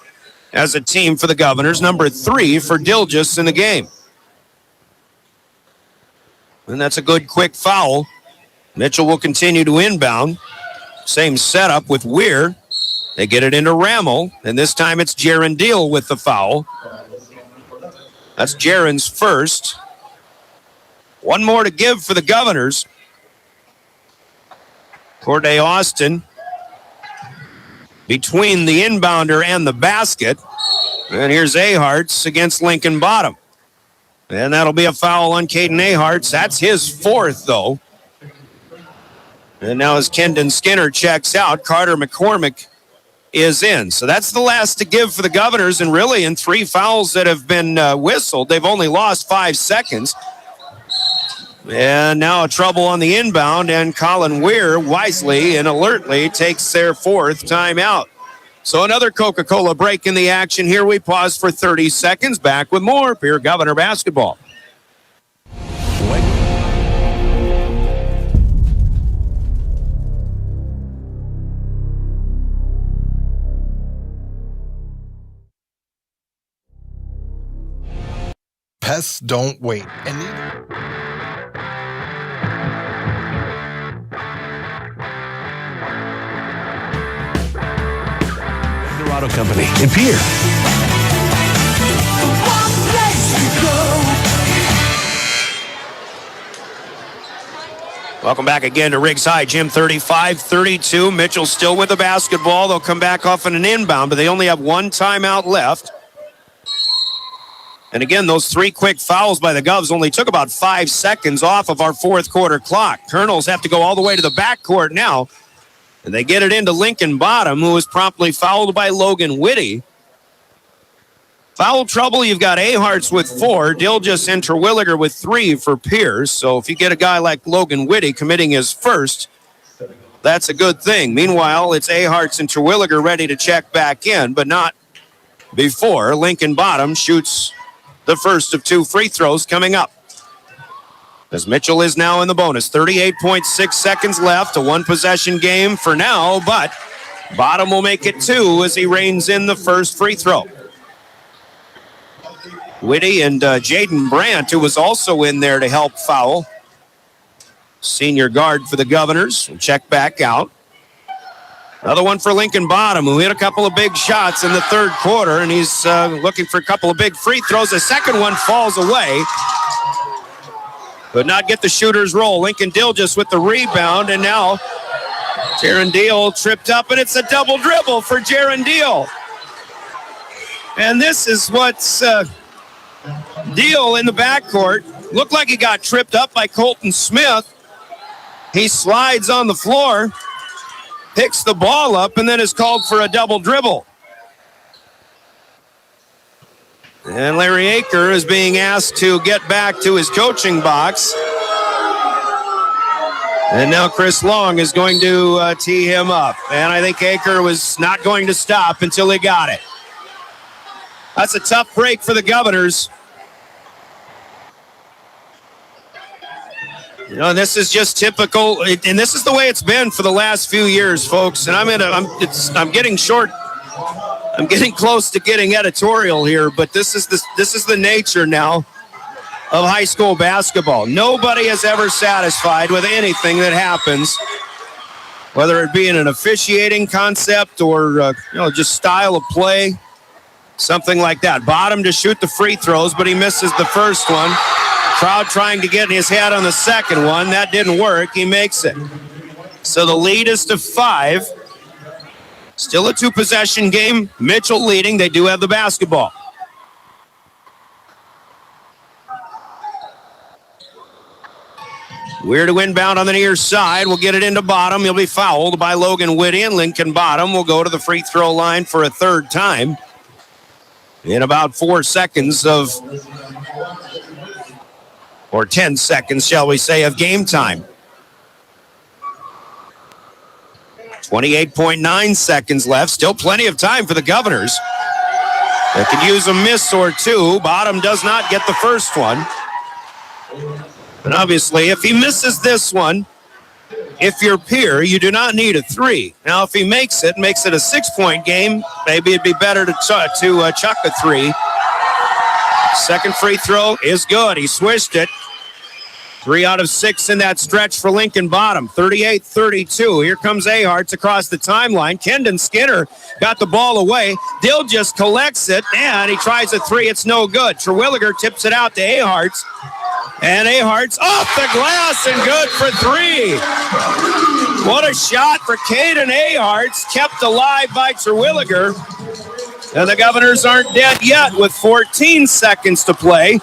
as a team for the Governors. Number 3 for Dilgis in the game. And that's a good quick foul. Mitchell will continue to inbound. Same setup with Weir. They get it into Rammel, and this time it's Jaron Deal with the foul. That's Jaron's first. One more to give for the Governors. Corday Austin between the inbounder and the basket. And here's Aharts against Lincoln Bottom. And that'll be a foul on Caden Aharts. That's his 4th, though. And now as Kendon Skinner checks out, Carter McCormick is in. So that's the last to give for the Governors, and really in 3 fouls that have been whistled, they've only lost 5 seconds. And now a trouble on the inbound, and Colin Weir wisely and alertly takes their 4th timeout. So another Coca-Cola break in the action here. We pause for 30 seconds. Back with more Pierre Governor basketball. Pests don't wait. And Auto Company in Pierre. Welcome back again to Riggs High Gym. 35-32. Mitchell still with the basketball. They'll come back off on an inbound, but they only have 1 timeout left. And again, those 3 quick fouls by the Govs only took about 5 seconds off of our 4th quarter clock. Kernels have to go all the way to the backcourt now. And they get it into Lincoln Bottom, who is promptly fouled by Logan Whitty. Foul trouble, you've got Aharts with 4, Dilgis and Terwilliger with 3 for Pierce. So if you get a guy like Logan Whitty committing his first, that's a good thing. Meanwhile, it's Aharts and Terwilliger ready to check back in, but not before Lincoln Bottom shoots the first of 2 free throws coming up. As Mitchell is now in the bonus. 38.6 seconds left. A 1-possession game for now, but Bottom will make it 2 as he reins in the first free throw. Whitty and Jaden Brandt, who was also in there to help foul. Senior guard for the Governors. Will check back out. Another one for Lincoln Bottom, who hit a couple of big shots in the 3rd quarter, and he's looking for a couple of big free throws. The second one falls away. Could not get the shooter's roll. Lincoln Dilgis with the rebound, and now Jaron Deal tripped up, and it's a double dribble for Jaron Deal. And this is what's Deal in the backcourt. Looked like he got tripped up by Colton Smith. He slides on the floor, picks the ball up, and then is called for a double dribble. And Larry Aker is being asked to get back to his coaching box. And now Chris Long is going to tee him up. And I think Aker was not going to stop until he got it. That's a tough break for the Governors. You know, this is just typical, and this is the way it's been for the last few years, folks. And I'm getting short. I'm getting close to getting editorial here, but this is the nature now of high school basketball. Nobody is ever satisfied with anything that happens, whether it be in an officiating concept or just style of play, something like that. Bottom to shoot the free throws, but he misses the first one. Crowd trying to get his head on the second one. That didn't work. He makes it. So the lead is to 5. Still a 2-possession game. Mitchell leading. They do have the basketball. We're to inbound on the near side. We'll get it into Bottom. He'll be fouled by Logan Whitty, and Lincoln Bottom will go to the free throw line for a third time in about 4 seconds or 10 seconds, shall we say, of game time. 28.9 seconds left. Still plenty of time for the Governors. They could use a miss or two. Bottom does not get the first one. And obviously, if he misses this one, if you're Pierre, you do not need a 3. Now, if he makes it a 6-point game, maybe it'd be better to chuck a 3. Second free throw is good. He swished it. 3 out of 6 in that stretch for Lincoln Bottom. 38-32. Here comes Aharts across the timeline. Kendon Skinner got the ball away. Dill just collects it, and he tries a 3. It's no good. Terwilliger tips it out to Aharts. And Aharts off the glass and good for 3. What a shot for Caden Aharts, kept alive by Terwilliger. And the Governors aren't dead yet with 14 seconds to play.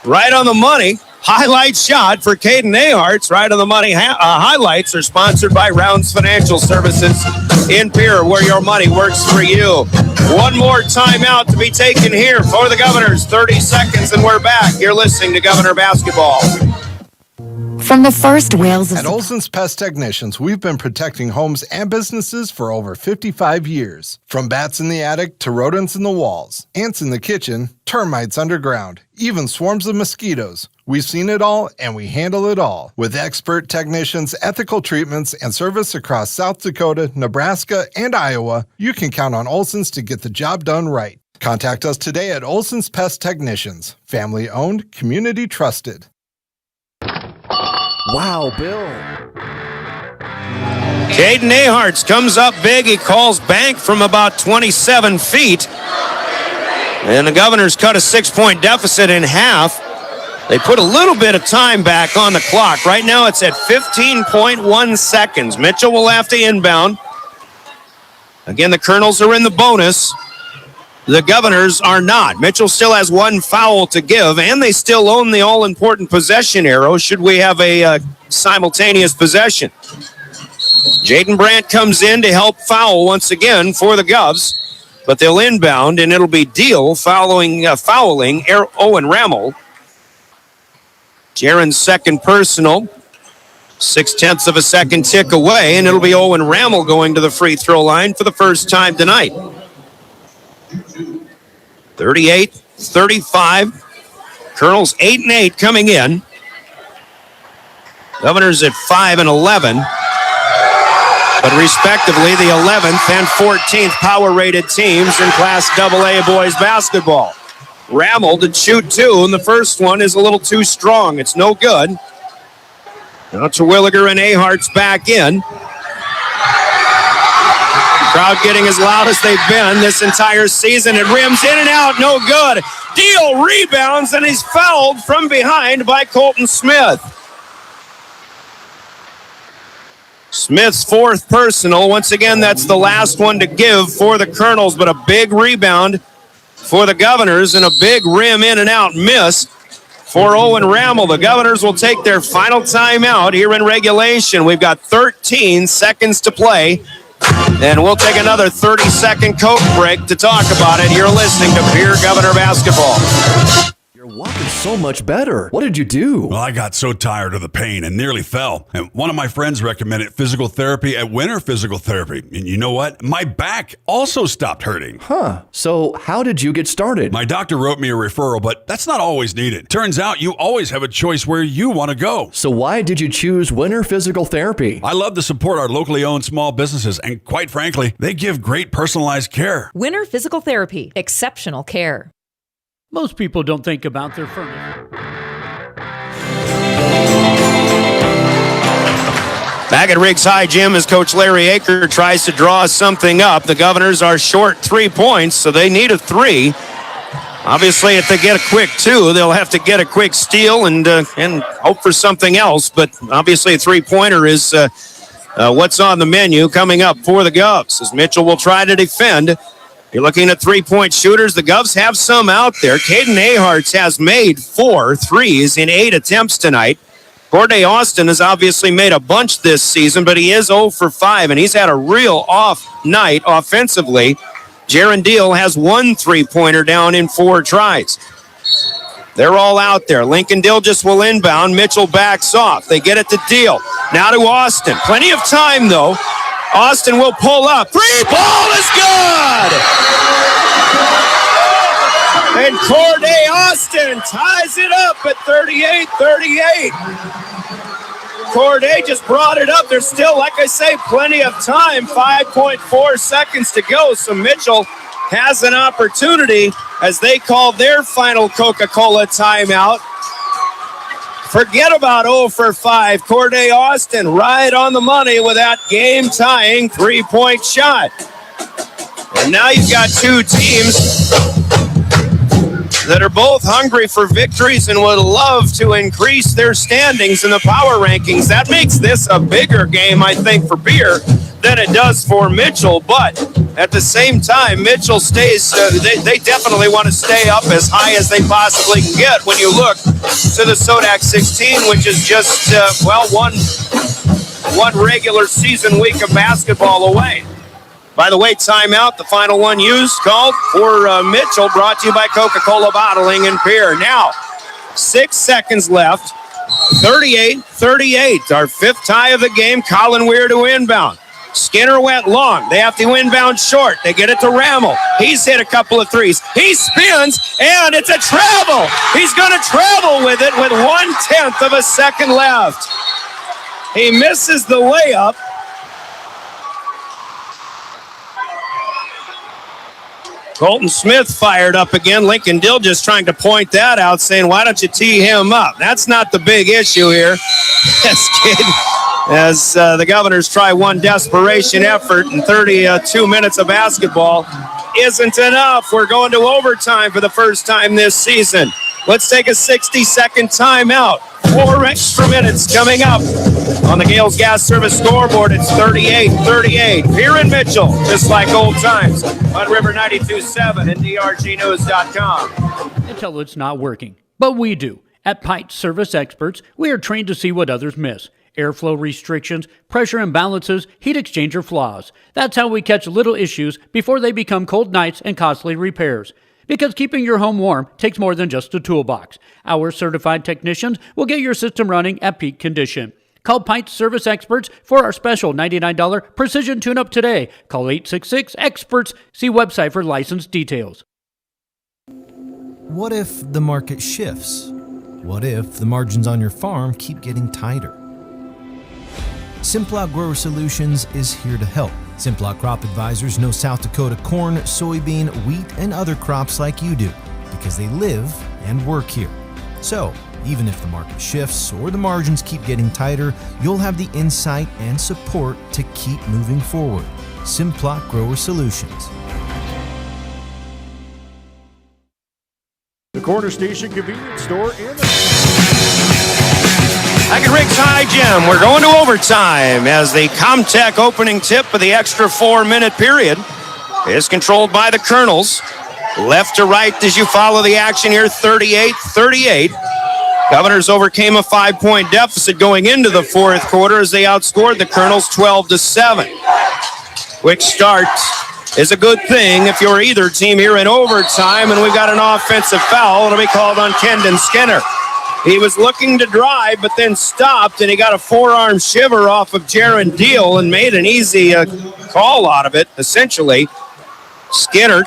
Right on the money. Highlight shot for Caden Aharts. Right on the money. Highlights are sponsored by Rounds Financial Services in Pierre, where your money works for you. One more timeout to be taken here for the Governors. 30 seconds and we're back. You're listening to Governor Basketball. From the first whales at Olson's Pest Technicians, we've been protecting homes and businesses for over 55 years. From bats in the attic to rodents in the walls, ants in the kitchen, termites underground, even swarms of mosquitoes. We've seen it all and we handle it all. With expert technicians, ethical treatments, and service across South Dakota, Nebraska, and Iowa, you can count on Olson's to get the job done right. Contact us today at Olson's Pest Technicians. Family owned, community trusted. Wow, Bill. Caden Aharts comes up big. He calls bank from about 27 feet. And the Governors cut a 6-point deficit in half. They put a little bit of time back on the clock. Right now it's at 15.1 seconds. Mitchell will have to inbound. Again, the Kernels are in the bonus. The Governors are not. Mitchell still has 1 foul to give, and they still own the all-important possession arrow should we have a simultaneous possession. Jaden Brandt comes in to help foul once again for the Govs, but they'll inbound, and it'll be Deal fouling Owen Rammel. Jaron's second personal, 0.6 of a second tick away, and it'll be Owen Rammel going to the free throw line for the first time tonight. 38-35. Kernels 8-8 coming in. Governors at 5-11. But respectively, the 11th and 14th power-rated teams in Class AA boys basketball. Rammel did shoot 2, and the first one is a little too strong. It's no good. Now Terwilliger and Aharts back in. Crowd getting as loud as they've been this entire season. It rims in and out, no good. Deal rebounds, and he's fouled from behind by Colton Smith. Smith's 4th personal. Once again, that's the last one to give for the Kernels, but a big rebound for the Governors and a big rim in and out miss for Owen Rammel. The Governors will take their final timeout here in regulation. We've got 13 seconds to play. And we'll take another 30-second Coke break to talk about it. You're listening to Pierre Governor Basketball. Your walk is so much better. What did you do? Well, I got so tired of the pain and nearly fell. And one of my friends recommended physical therapy at Winter Physical Therapy. And you know what? My back also stopped hurting. Huh. So how did you get started? My doctor wrote me a referral, but that's not always needed. Turns out you always have a choice where you want to go. So why did you choose Winter Physical Therapy? I love to support our locally owned small businesses, and quite frankly, they give great personalized care. Winter Physical Therapy. Exceptional care. Most people don't think about their furniture. Back at Riggs High Gym as Coach Larry Aker tries to draw something up. The Governors are short 3 points, so they need a 3. Obviously, if they get a quick 2, they'll have to get a quick steal and hope for something else. But obviously, a 3-pointer is what's on the menu coming up for the Govs, as Mitchell will try to defend. You're looking at 3-point shooters. The Govs have some out there. Caden Aharts has made 4 threes in 8 attempts tonight. Corday Austin has obviously made a bunch this season, but he is 0 for 5, and he's had a real off night offensively. Jaron Deal has 1 3-pointer down in 4 tries. They're all out there. Lincoln Dilgis will inbound. Mitchell backs off. They get it to Deal. Now to Austin. Plenty of time, though. Austin will pull up. 3 ball is good! And Corday Austin ties it up at 38-38. Corday just brought it up. There's still, like I say, plenty of time. 5.4 seconds to go. So Mitchell has an opportunity as they call their final Coca-Cola timeout. Forget about 0 for 5. Corday Austin right on the money with that game-tying 3-point shot. And now you've got two teams that are both hungry for victories and would love to increase their standings in the power rankings. That makes this a bigger game, I think, for Pierre than it does for Mitchell. But at the same time, Mitchell stays, they definitely want to stay up as high as they possibly can get when you look to the Sodak 16, which is just, one regular season week of basketball away. By the way, timeout, the final one used, called for Mitchell, brought to you by Coca-Cola Bottling in Pierre. Now, 6 seconds left, 38-38, our 5th tie of the game. Colin Weir to inbound. Skinner went long. They have to inbound short. They get it to Rammel. He's hit a couple of threes. He spins, and it's a travel. He's going to travel with it with 1/10 of a second left. He misses the layup. Colton Smith fired up again. Lincoln Dill just trying to point that out, saying, why don't you tee him up? That's not the big issue here. As the Governors try one desperation effort in 32 minutes of basketball isn't enough. We're going to overtime for the first time this season. Let's take a 60-second timeout. 4 extra minutes coming up on the Gales Gas Service scoreboard. It's 38-38. Here in Mitchell, just like old times, on River 92.7 and drgnews.com. Until it's not working. But we do. At Pipe Service Experts, we are trained to see what others miss. Airflow restrictions, pressure imbalances, heat exchanger flaws. That's how we catch little issues before they become cold nights and costly repairs. Because keeping your home warm takes more than just a toolbox. Our certified technicians will get your system running at peak condition. Call Pint Service Experts for our special $99 precision tune-up today. Call 866-EXPERTS. See website for license details. What if the market shifts? What if the margins on your farm keep getting tighter? Simplot Grower Solutions is here to help. Simplot Crop Advisors know South Dakota corn, soybean, wheat, and other crops like you do because they live and work here. So, even if the market shifts or the margins keep getting tighter, you'll have the insight and support to keep moving forward. Simplot Grower Solutions. The Corner Station Convenience Store and Back at Riggs High Gym, we're going to overtime as the Comtech opening tip of the extra 4-minute period is controlled by the Kernels. Left to right as you follow the action here, 38-38. Governors overcame a 5-point deficit going into the fourth quarter as they outscored the Kernels 12-7. Quick start is a good thing if you're either team here in overtime, and we've got an offensive foul. It'll be called on Kendon Skinner. He was looking to drive, but then stopped, and he got a forearm shiver off of Jaron Deal and made an easy call out of it, essentially. Skinner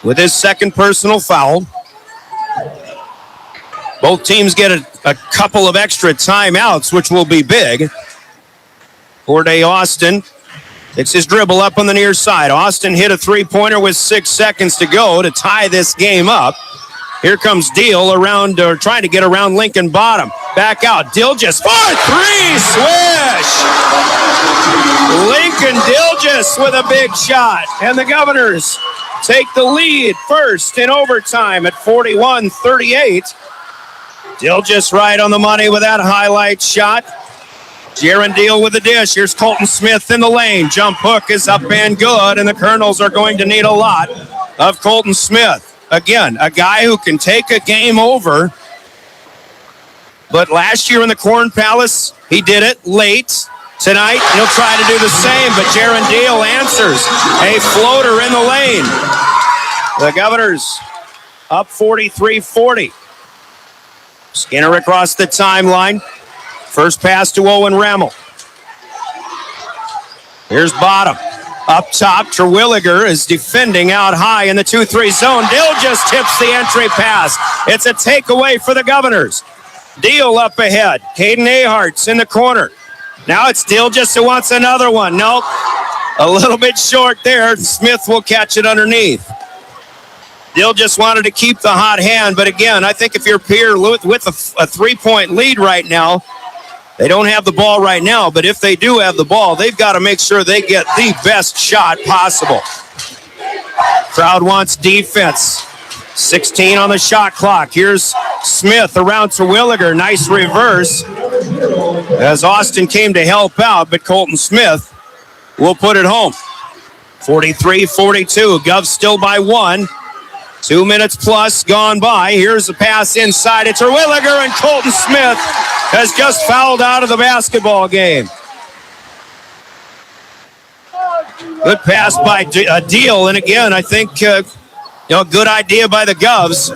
with his second personal foul. Both teams get a couple of extra timeouts, which will be big. Corday Austin takes his dribble up on the near side. Austin hit a three-pointer with 6 seconds to go to tie this game up. Here comes Deal around, or trying to get around Lincoln Bottom. Back out. Dilgis, 4-3, swish! Lincoln Dilgis with a big shot. And the Governors take the lead first in overtime at 41-38. Dilgis right on the money with that highlight shot. Jaron Deal with the dish. Here's Colton Smith in the lane. Jump hook is up and good, and the Kernels are going to need a lot of Colton Smith. Again, a guy who can take a game over But last year in the Corn Palace, he did it late. Tonight, he'll try to do the same, but Jaron Deal answers. A floater in the lane. The Governors up 43-40. Skinner across the timeline. First pass to Owen Rammel. Here's Bottom. Up top, Terwilliger is defending out high in the 2-3 zone. Dill just tips the entry pass. It's a takeaway for the Governors. Deal up ahead. Caden Ahart's in the corner. Now it's Dill just who wants another one. Nope. A little bit short there. Smith will catch it underneath. Dill just wanted to keep the hot hand, but again, I think if you're Pierre with a 3-point lead right now, they don't have the ball right now, but if they do have the ball, they've got to make sure they get the best shot possible. Crowd wants defense. 16 on the shot clock. Here's Smith around Terwilliger. Nice reverse as Austin came to help out, but Colton Smith will put it home. 43-42. Govs still by 1. 2 minutes plus gone by. Here's a pass inside. It's Terwilliger, and Colton Smith has just fouled out of the basketball game. Good pass by Deal, and again, I think good idea by the Govs.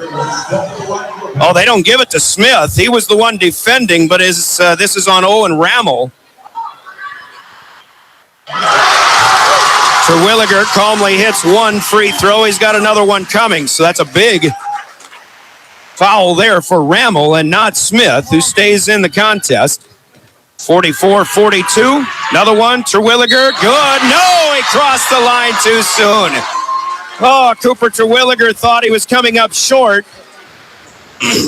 Oh, they don't give it to Smith. He was the one defending, but this is on Owen Rammel. Terwilliger calmly hits one free throw. He's got another one coming, so that's a big foul there for Rammel and not Smith, who stays in the contest. 44-42. Another one, Terwilliger. Good. No, he crossed the line too soon. Oh, Cooper Terwilliger thought he was coming up short,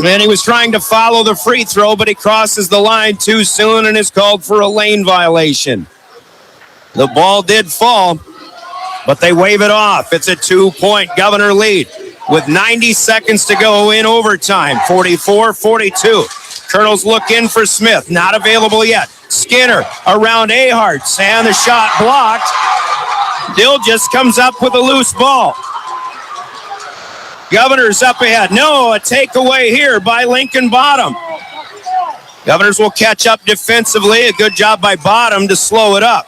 and he was trying to follow the free throw, but he crosses the line too soon and is called for a lane violation. The ball did fall, but they wave it off. It's a 2-point Governor lead with 90 seconds to go in overtime. 44-42. Kernels look in for Smith. Not available yet. Skinner around Ahart's, and the shot blocked. Dill just comes up with a loose ball. Governors up ahead. No, a takeaway here by Lincoln Bottom. Governors will catch up defensively. A good job by Bottom to slow it up.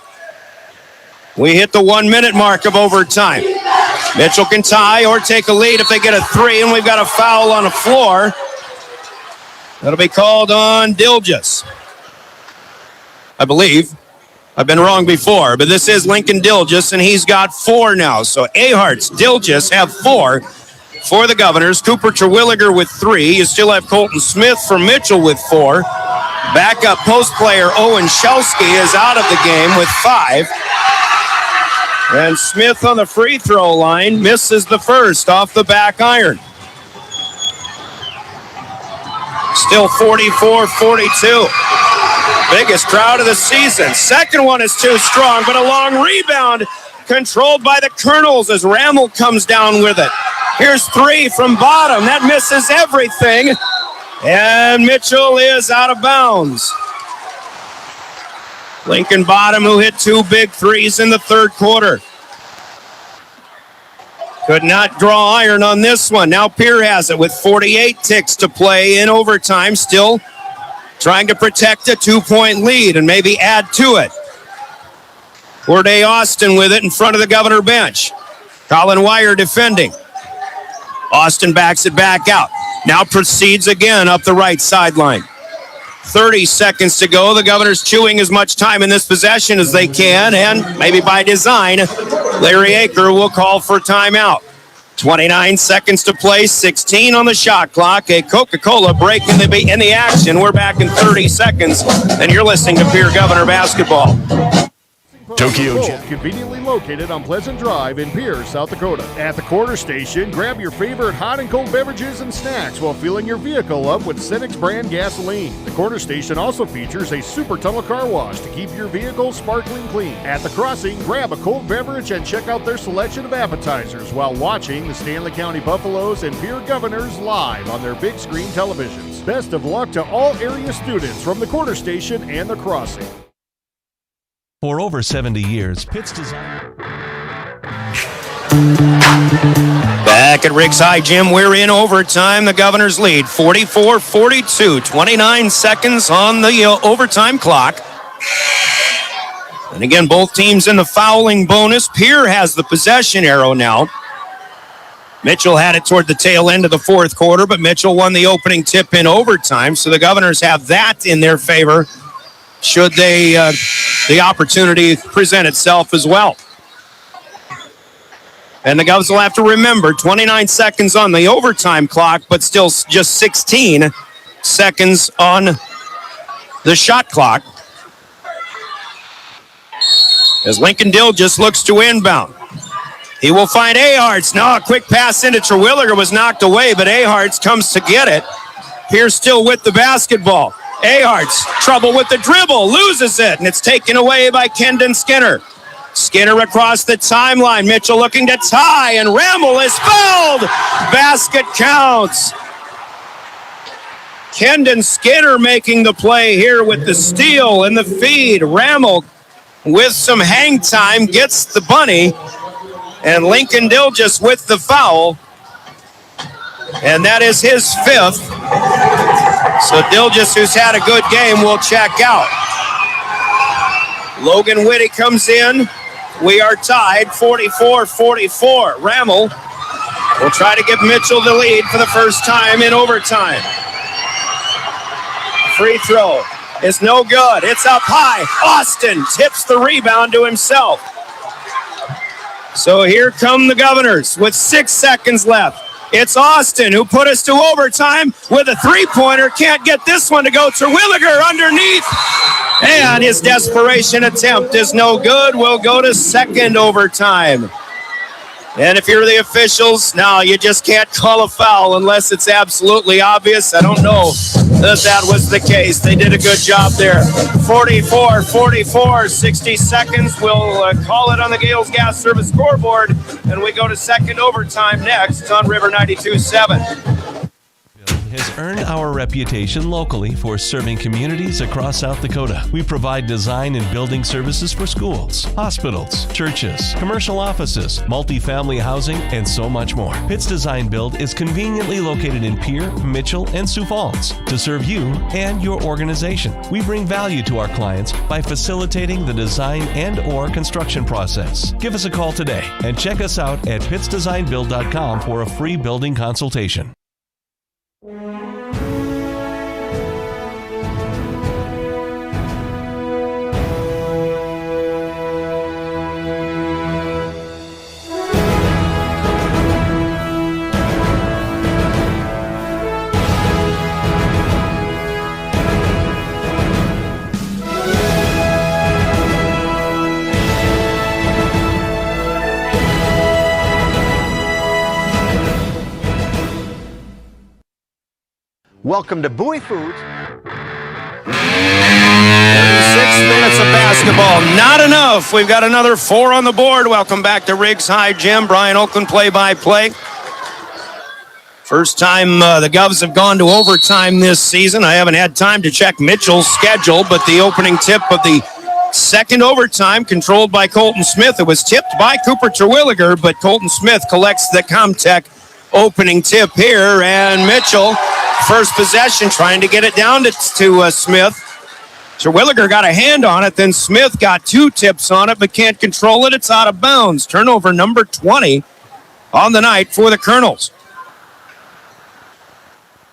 We hit the 1 minute mark of overtime. Mitchell can tie or take a lead if they get a 3, and we've got a foul on the floor. That'll be called on Dilges, I believe. I've been wrong before, but this is Lincoln Dilges, and he's got 4 now. So Ahart's, Dilges have 4 for the Governors. Cooper Terwilliger with 3. You still have Colton Smith for Mitchell with 4. Backup post player Owen Shelsky is out of the game with 5. And Smith on the free throw line misses the first off the back iron. Still 44-42. Biggest crowd of the season. Second one is too strong, but a long rebound controlled by the Kernels as Rammel comes down with it. Here's 3 from Bottom. That misses everything. And Mitchell is out of bounds. Lincoln Bottom, who hit 2 big threes in the third quarter. Could not draw iron on this one. Now Pierre has it with 48 ticks to play in overtime. Still trying to protect a 2-point lead and maybe add to it. Corday Austin with it in front of the Governor bench. Colin Wire defending. Austin backs it back out. Now proceeds again up the right sideline. 30 seconds to go. The Governors chewing as much time in this possession as they can, and maybe by design, Larry Aker will call for timeout. 29 seconds to play, 16 on the shot clock. A Coca-Cola break in the action. We're back in 30 seconds, and you're listening to Pierre Governor Basketball. Tokyo Jet, conveniently located on Pleasant Drive in Pierre, South Dakota. At the quarter station, grab your favorite hot and cold beverages and snacks while filling your vehicle up with Cenex brand gasoline. The quarter station also features a super tunnel car wash to keep your vehicle sparkling clean. At the crossing, grab a cold beverage and check out their selection of appetizers while watching the Stanley County Buffaloes and Pierre Governors live on their big screen televisions. Best of luck to all area students from the quarter station and the crossing. For over 70 years, Pitt's design... Back at Riggs High Gym, we're in overtime. The Governors lead 44-42, 29 seconds on the overtime clock. And again, both teams in the fouling bonus. Pierre has the possession arrow now. Mitchell had it toward the tail end of the fourth quarter, but Mitchell won the opening tip in overtime, so the Governors have that in their favor should they the opportunity present itself as well. And the Govs will have to remember 29 seconds on the overtime clock, but still just 16 seconds on the shot clock. As Lincoln Dill just looks to inbound. He will find Aharts. Now a quick pass into Terwilliger was knocked away, but Aharts comes to get it. Pierce still with the basketball. Aharts, trouble with the dribble, loses it, and it's taken away by Kendon Skinner. Skinner across the timeline. Mitchell looking to tie, and Rammel is fouled. Basket counts. Kendon Skinner making the play here with the steal and the feed. Rammel with some hang time gets the bunny, and Lincoln Dilgis with the foul. And that is his fifth. So Dilgis, who's had a good game, will check out. Logan Whitty comes in. We are tied 44-44. Rammel will try to give Mitchell the lead for the first time in overtime. Free throw is no good. It's up high. Austin tips the rebound to himself. So here come the Governors with 6 seconds left. It's Austin who put us to overtime with a three-pointer. Can't get this one to go. Terwilliger underneath. And his desperation attempt is no good. We'll go to second overtime. And if you're the officials, no, you just can't call a foul unless it's absolutely obvious. I don't know that was the case. They did a good job there. 44-44, 60 seconds. We'll call it on the Gales Gas Service scoreboard, and we go to second overtime next on River 92.7. Has earned our reputation locally for serving communities across South Dakota. We provide design and building services for schools, hospitals, churches, commercial offices, multifamily housing, and so much more. Pitts Design Build is conveniently located in Pierre, Mitchell, and Sioux Falls to serve you and your organization. We bring value to our clients by facilitating the design and/or construction process. Give us a call today and check us out at pittsdesignbuild.com for a free building consultation. Welcome to Bowie Foods. 36 minutes of basketball. Not enough. We've got another 4 on the board. Welcome back to Riggs High Gym. Brian Oakland play-by-play. First time the Govs have gone to overtime this season. I haven't had time to check Mitchell's schedule, but the opening tip of the second overtime controlled by Colton Smith. It was tipped by Cooper Terwilliger, but Colton Smith collects the Comtech opening tip here, and Mitchell, first possession, trying to get it down to Smith. Terwilliger got a hand on it, then Smith got 2 tips on it, but can't control it. It's out of bounds. Turnover number 20 on the night for the Kernels.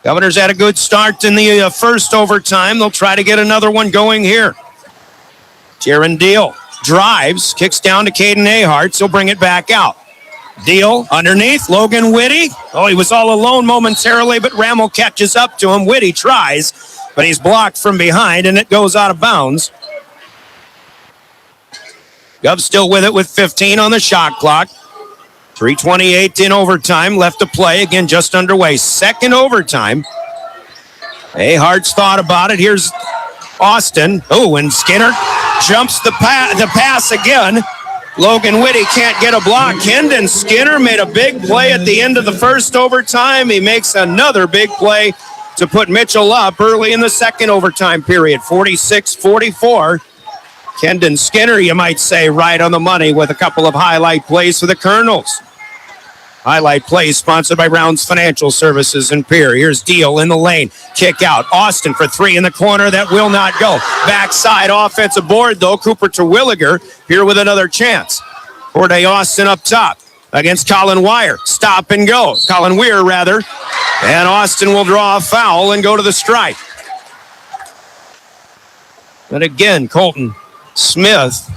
Governors had a good start in the first overtime. They'll try to get another one going here. Jaron Deal drives, kicks down to Caden Aharts. He'll bring it back out. Deal underneath, Logan Whitty. Oh, he was all alone momentarily, but Rammel catches up to him. Whitty tries, but he's blocked from behind, and it goes out of bounds. Govs still with it with 15 on the shot clock. 3:28 in overtime, left to play. Again, just underway. Second overtime. Aharts thought about it. Here's Austin. Oh, and Skinner jumps the pass again. Logan Whitty can't get a block. Kendon Skinner made a big play at the end of the first overtime. He makes another big play to put Mitchell up early in the second overtime period. 46-44. Kendon Skinner, you might say, right on the money with a couple of highlight plays for the Kernels. Highlight plays sponsored by Rounds Financial Services and Pierre. Here's Deal in the lane. Kick out. Austin for three in the corner. That will not go. Backside offensive board, though. Cooper Terwilliger here with another chance. Corday Austin up top against Colin Weir. Stop and go. Colin Weir, rather. And Austin will draw a foul and go to the stripe. But again, Colton Smith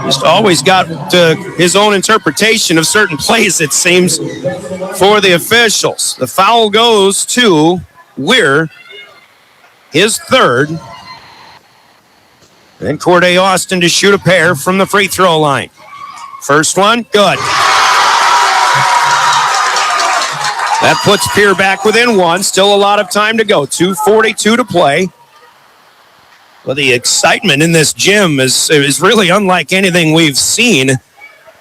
just always got his own interpretation of certain plays, it seems, for the officials. The foul goes to Weir, his third. And Corday Austin to shoot a pair from the free throw line. First one, good. That puts Pierre back within one. Still a lot of time to go. 2:42 to play. Well, the excitement in this gym is really unlike anything we've seen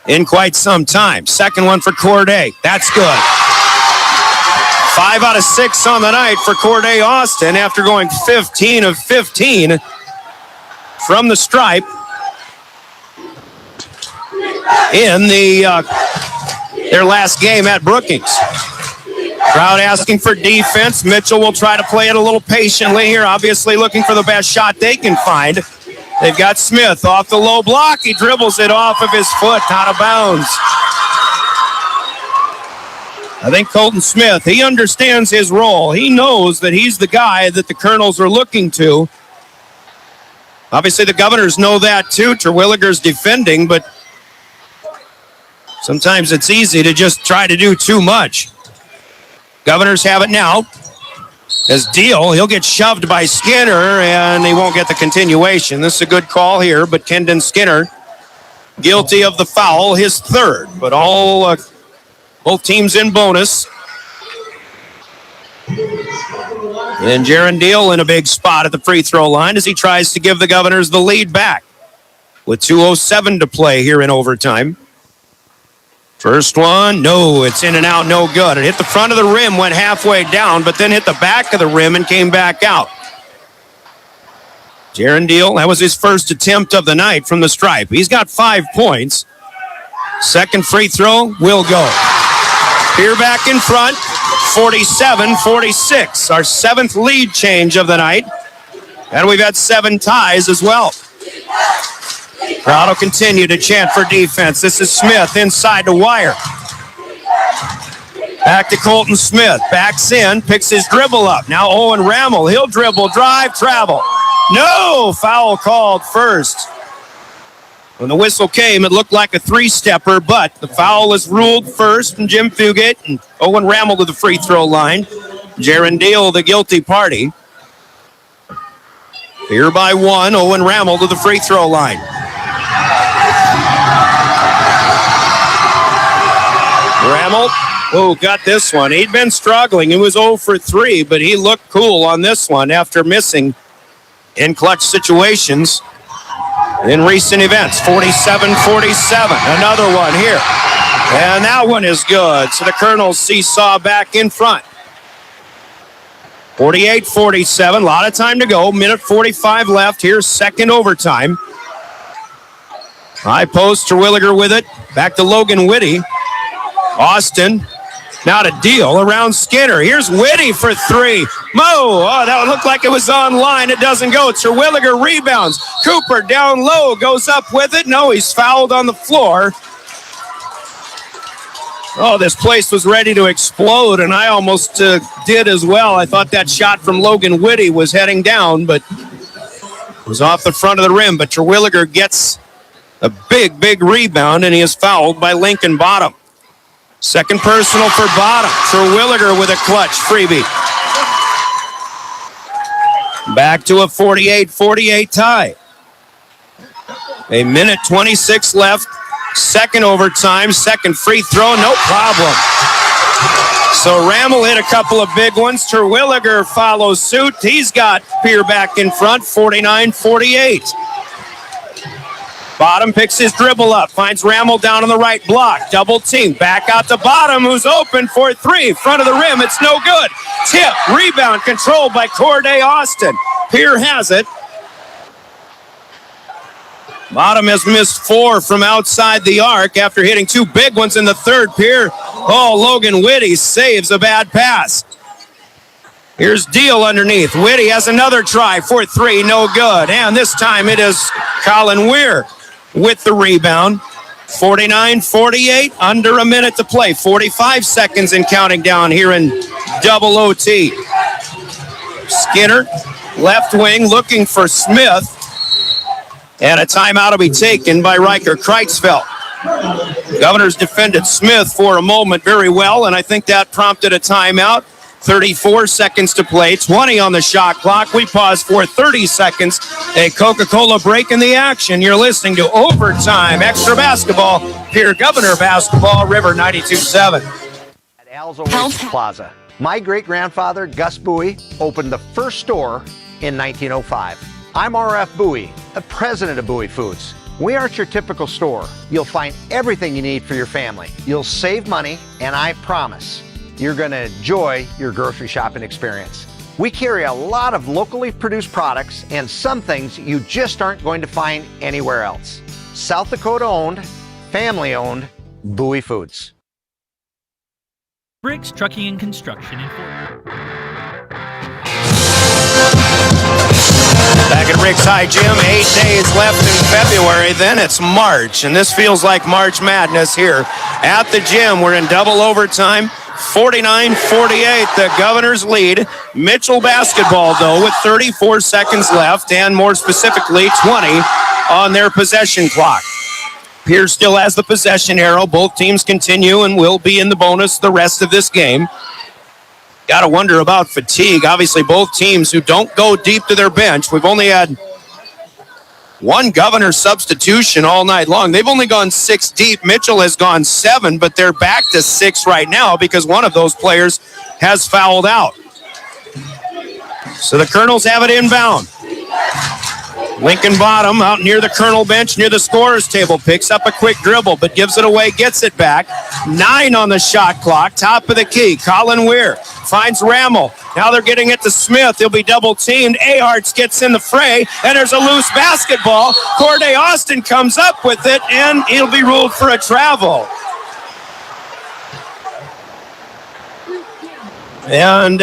in quite some time. Second one for Corday. That's good. 5 out of 6 on the night for Corday Austin after going 15 of 15 from the stripe in their last game at Brookings. Crowd asking for defense. Mitchell will try to play it a little patiently here, obviously looking for the best shot they can find. They've got Smith off the low block. He dribbles it off of his foot, out of bounds. I think Colton Smith, he understands his role. He knows that he's the guy that the Kernels are looking to. Obviously, the Governors know that too. Terwilliger's defending, but sometimes it's easy to just try to do too much. Governors have it now. As Deal, he'll get shoved by Skinner, and he won't get the continuation. This is a good call here, but Kendon Skinner guilty of the foul, his third. But both teams in bonus. And Jaron Deal in a big spot at the free throw line as he tries to give the Governors the lead back with 2:07 to play here in overtime. First one, no, it's in and out, no good. It hit the front of the rim, went halfway down, but then hit the back of the rim and came back out. Jaron Deal, that was his first attempt of the night from the stripe. He's got 5 points. Second free throw will go. Here back in front, 47-46. Our 7th lead change of the night. And we've had 7 ties as well. Crowd will continue to chant for defense. This is Smith inside the wire. Back to Colton Smith. Backs in, picks his dribble up. Now Owen Rammel. He'll dribble, drive, travel. No! Foul called first. When the whistle came, it looked like a 3-stepper, but the foul is ruled first from Jim Fugate and Owen Rammel to the free throw line. Jaron Deal, the guilty party. Here by 1, Owen Rammel to the free throw line. Rammel, got this one. He'd been struggling. He was 0 for 3, but he looked cool on this one after missing in clutch situations in recent events. 47-47. Another one here. And that one is good. So the Kernels seesaw back in front. 48-47. A lot of time to go. Minute 45 left. Here's second overtime. High post, Terwilliger with it. Back to Logan Whitty. Austin, now to Deal around Skinner. Here's Whitty for 3. That looked like it was on line. It doesn't go. Terwilliger rebounds. Cooper down low, goes up with it. No, he's fouled on the floor. This place was ready to explode, and I almost did as well. I thought that shot from Logan Whitty was heading down, but it was off the front of the rim. But Terwilliger gets a big, big rebound, and he is fouled by Lincoln Bottom. Second personal for Bottom. Terwilliger with a clutch freebie. Back to a 48-48 tie. A minute 26 left. Second overtime. Second free throw. No problem. So Rammel hit a couple of big ones. Terwilliger follows suit. He's got Pierre back in front. 49-48. Bottom picks his dribble up, finds Rammel down on the right block, double team, back out to Bottom, who's open for 3, front of the rim, it's no good. Tip, rebound controlled by Corday Austin. Pierre has it. Bottom has missed 4 from outside the arc after hitting 2 big ones in the third period. Oh, Logan Whitty saves a bad pass. Here's Deal underneath. Whitty has another try for 3, no good. And this time it is Colin Weir with the rebound. 49-48, under a minute to play. 45 seconds and counting down here in double OT. Skinner, left wing, looking for Smith. And a timeout will be taken by Riker Kreitzfeld. Governors defended Smith for a moment very well, and I think that prompted a timeout. 34 seconds to play, 20 on the shot clock. We pause for 30 seconds. A Coca-Cola break in the action. You're listening to Overtime Extra Basketball, Pierre Governor Basketball, River 92.7. At Al's Oasis Plaza, my great-grandfather, Gus Bowie, opened the first store in 1905. I'm R.F. Bowie, the president of Bowie Foods. We aren't your typical store. You'll find everything you need for your family. You'll save money, and I promise you're going to enjoy your grocery shopping experience. We carry a lot of locally produced products and some things you just aren't going to find anywhere else. South Dakota owned, family owned, Bowie Foods. Briggs Trucking and Construction in Fort. Back at Rick's High Gym, 8 days left in February, then it's March, and this feels like March Madness here at the gym. We're in double overtime, 49-48, the Governors lead. Mitchell basketball, though, with 34 seconds left, and more specifically, 20 on their possession clock. Pierre still has the possession arrow. Both teams continue and will be in the bonus the rest of this game. Got to wonder about fatigue. Obviously, both teams who don't go deep to their bench. We've only had one Governor substitution all night long. They've only gone 6 deep. Mitchell has gone 7, but they're back to 6 right now because one of those players has fouled out. So the Kernels have it inbound. Lincoln Bottom out near the Kernel bench, near the scorer's table, picks up a quick dribble, but gives it away, gets it back. 9 on the shot clock, top of the key. Colin Weir finds Rammel. Now they're getting it to Smith. He'll be double teamed. Ahartz gets in the fray, and there's a loose basketball. Corday Austin comes up with it, and he'll be ruled for a travel. And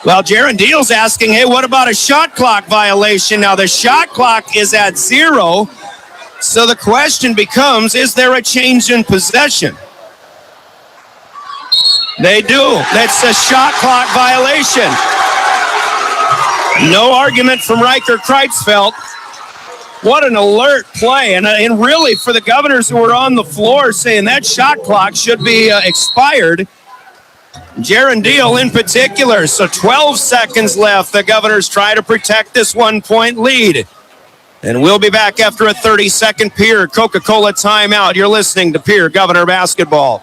well, Jaron Deal's asking, hey, what about a shot clock violation? Now, the shot clock is at 0, so the question becomes, is there a change in possession? They do. That's a shot clock violation. No argument from Riker Kreitzfeld. What an alert play. And really, for the Governors who were on the floor saying that shot clock should be expired, Jaron Deal in particular. So 12 seconds left. The Governors try to protect this 1-point lead. And we'll be back after a 30-second Pierre Coca-Cola timeout. You're listening to Pierre Governor Basketball.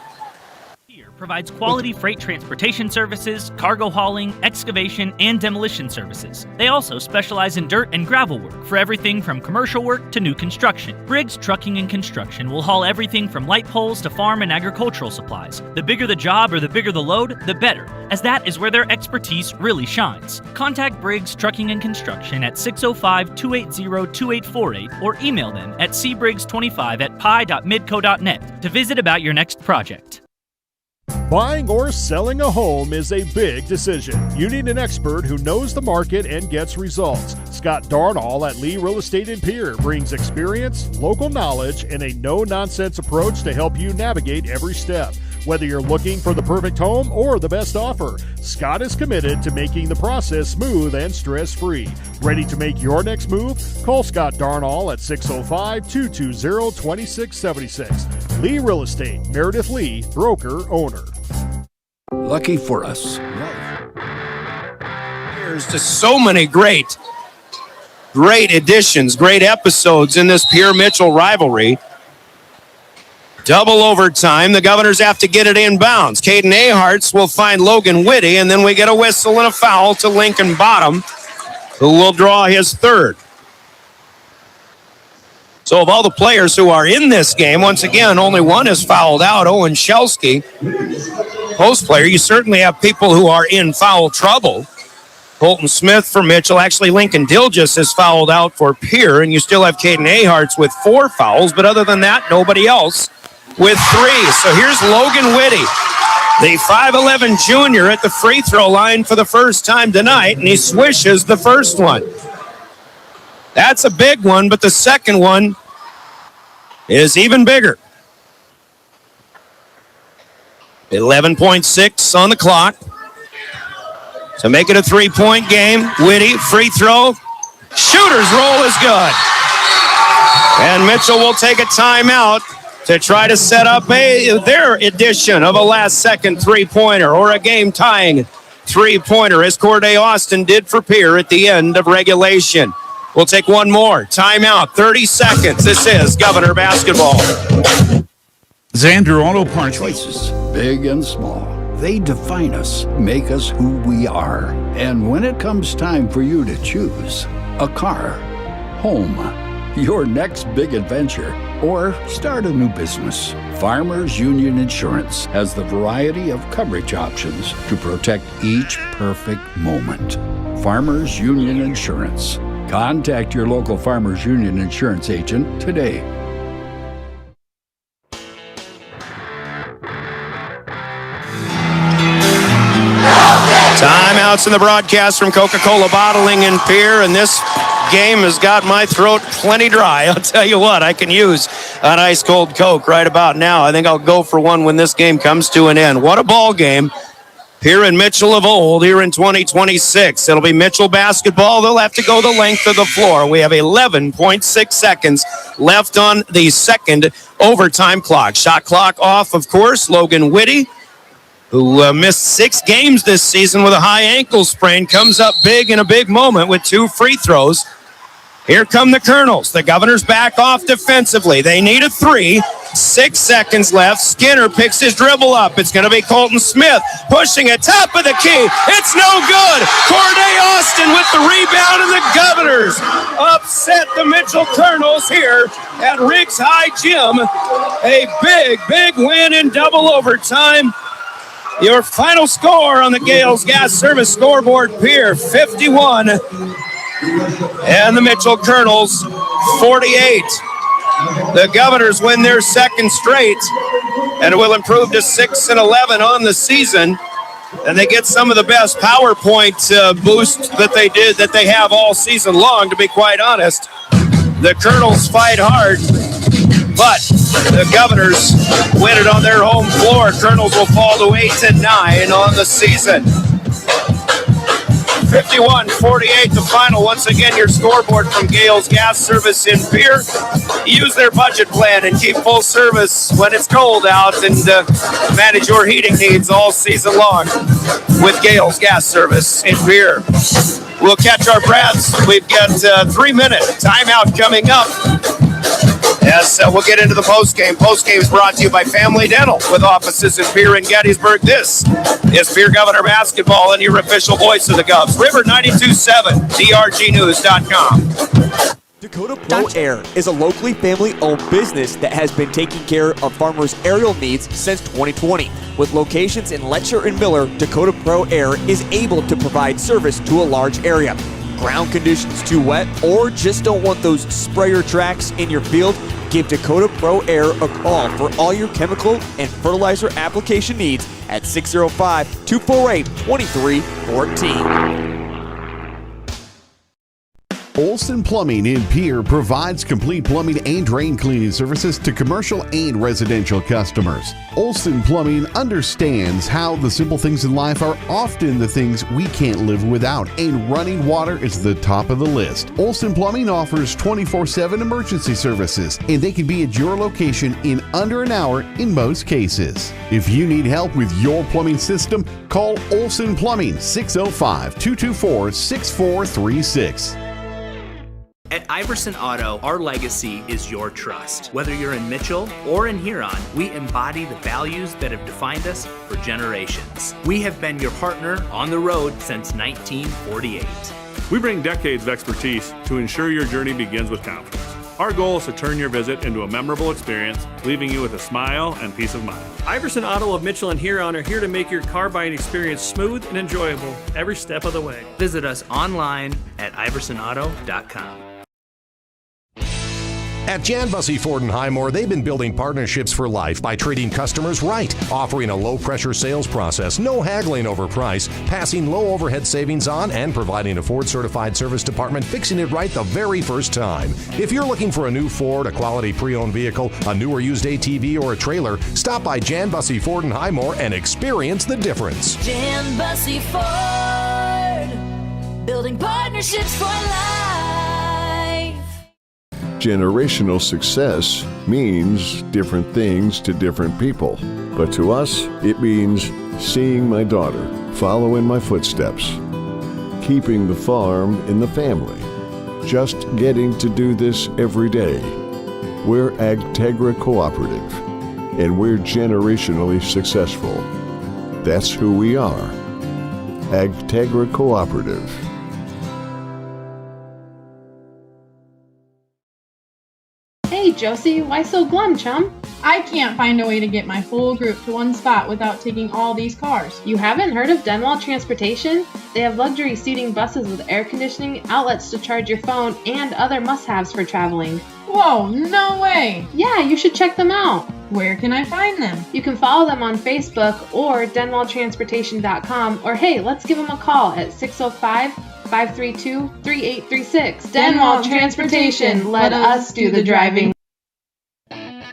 Provides quality freight transportation services, cargo hauling, excavation, and demolition services. They also specialize in dirt and gravel work for everything from commercial work to new construction. Briggs Trucking and Construction will haul everything from light poles to farm and agricultural supplies. The bigger the job or the bigger the load, the better, as that is where their expertise really shines. Contact Briggs Trucking and Construction at 605-280-2848 or email them at cbriggs25@pi.midco.net to visit about your next project. Buying or selling a home is a big decision. You need an expert who knows the market and gets results. Scott Darnall at Lee Real Estate in Pierre brings experience, local knowledge, and a no-nonsense approach to help you navigate every step. Whether you're looking for the perfect home or the best offer, Scott is committed to making the process smooth and stress-free. Ready to make your next move? Call Scott Darnall at 605-220-2676. Lee Real Estate, Meredith Lee, broker, owner. Lucky for us. There's just so many great additions, great episodes in this Pierre-Mitchell rivalry. Double overtime. The Governors have to get it inbounds. Caden Ahartz will find Logan Whitty, and then we get a whistle and a foul to Lincoln Bottom, who will draw his third. So of all the players who are in this game, once again, only one is fouled out, Owen Shelsky. Post player, you certainly have people who are in foul trouble. Colton Smith for Mitchell. Actually, Lincoln Dilgis is fouled out for Pierre, and you still have Caden Aharts with 4 fouls, but other than that, nobody else with 3. So here's Logan Whitty, the 5'11 junior at the free throw line for the first time tonight, and he swishes the first one. That's a big one, but the second one is even bigger. 11.6 on the clock. To make it a 3-point game, Whitty, free throw, shooter's roll is good. And Mitchell will take a timeout to try to set up their edition of a last-second three-pointer or a game-tying three-pointer, as Corday Austin did for Pierre at the end of regulation. We'll take one more. Timeout, 30 seconds. This is Governor Basketball. Xander Auto Parts. Choices, big and small. They define us, make us who we are. And when it comes time for you to choose a car, home, your next big adventure, or start a new business, Farmers Union Insurance has the variety of coverage options to protect each perfect moment. Farmers Union Insurance. Contact your local Farmers Union Insurance agent today. Timeouts in the broadcast from Coca-Cola Bottling in Pierre, and this game has got my throat plenty dry. I'll tell you what, I can use an ice-cold Coke right about now. I think I'll go for one when this game comes to an end. What a ball game. Pierre and Mitchell of old here in 2026. It'll be Mitchell basketball. They'll have to go the length of the floor. We have 11.6 seconds left on the second overtime clock. Shot clock off, of course. Logan Whitty, who missed 6 games this season with a high ankle sprain, comes up big in a big moment with 2 free throws. Here come the Kernels. The Governors back off defensively. They need a 3. 6 seconds left. Skinner picks his dribble up. It's going to be Colton Smith pushing it. Top of the key. It's no good. Corday Austin with the rebound, and the Governors upset the Mitchell Kernels here at Riggs High Gym. A big, big win in double overtime. Your final score on the Gales Gas Service scoreboard, Pierre 51, and the Mitchell Kernels 48. The Governors win their second straight and will improve to 6-11 on the season. And they get some of the best PowerPoint boost that they have all season long, to be quite honest. The Kernels fight hard, but the Governors win it on their home floor. Kernels will fall to 8-9 on the season. 51-48 the final. Once again, your scoreboard from Gales Gas Service in Pierre. Use their budget plan and keep full service when it's cold out, and manage your heating needs all season long with Gales Gas Service in Pierre. We'll catch our breaths. We've got 3-minute timeout coming up. Yes, we'll get into the postgame. Postgame is brought to you by Family Dental with offices in Pierre and Gettysburg. This is Pierre Governor Basketball and your official voice of the Govs. River 92.7, drgnews.com. Dakota Pro Air is a locally family-owned business that has been taking care of farmers' aerial needs since 2020. With locations in Letcher and Miller, Dakota Pro Air is able to provide service to a large area. Ground conditions too wet, or just don't want those sprayer tracks in your field? Give Dakota Pro Air a call for all your chemical and fertilizer application needs at 605-248-2314. Olson Plumbing in Pierre provides complete plumbing and drain cleaning services to commercial and residential customers. Olson Plumbing understands how the simple things in life are often the things we can't live without, and running water is the top of the list. Olson Plumbing offers 24/7 emergency services, and they can be at your location in under an hour in most cases. If you need help with your plumbing system, call Olson Plumbing 605-224-6436. At Iverson Auto, our legacy is your trust. Whether you're in Mitchell or in Huron, we embody the values that have defined us for generations. We have been your partner on the road since 1948. We bring decades of expertise to ensure your journey begins with confidence. Our goal is to turn your visit into a memorable experience, leaving you with a smile and peace of mind. Iverson Auto of Mitchell and Huron are here to make your car buying experience smooth and enjoyable every step of the way. Visit us online at iversonauto.com. At Jan Bussey Ford & Highmore, they've been building partnerships for life by treating customers right, offering a low-pressure sales process, no haggling over price, passing low overhead savings on, and providing a Ford-certified service department fixing it right the very first time. If you're looking for a new Ford, a quality pre-owned vehicle, a new or used ATV, or a trailer, stop by Jan Bussey Ford & Highmore and experience the difference. Jan Bussey Ford, building partnerships for life. Generational success means different things to different people. But to us, it means seeing my daughter follow in my footsteps, keeping the farm in the family, just getting to do this every day. We're Agtegra Cooperative, and we're generationally successful. That's who we are. Agtegra Cooperative. Hey Josie, why so glum, chum? I can't find a way to get my whole group to one spot without taking all these cars. You haven't heard of Denwall Transportation? They have luxury seating buses with air conditioning, outlets to charge your phone, and other must-haves for traveling. Whoa, no way! Yeah, you should check them out. Where can I find them? You can follow them on Facebook or denwalltransportation.com, or hey, let's give them a call at 605-532-3836. Denwall Transportation, let us do the driving.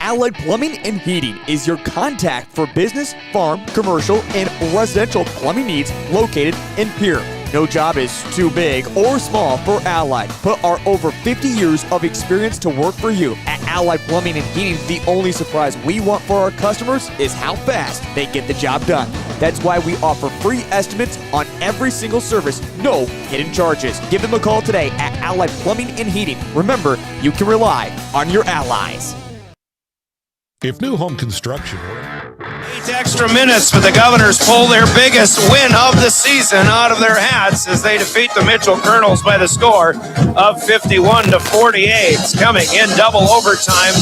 Allied Plumbing and Heating is your contact for business, farm, commercial, and residential plumbing needs located in Pierre. No job is too big or small for Allied. Put our over 50 years of experience to work for you. At Allied Plumbing and Heating, the only surprise we want for our customers is how fast they get the job done. That's why we offer free estimates on every single service, no hidden charges. Give them a call today at Allied Plumbing and Heating. Remember, you can rely on your allies. If new home construction were 8 extra minutes for the Governors pull their biggest win of the season out of their hats as they defeat the Mitchell Kernels by the score of 51-48. Coming in double overtime.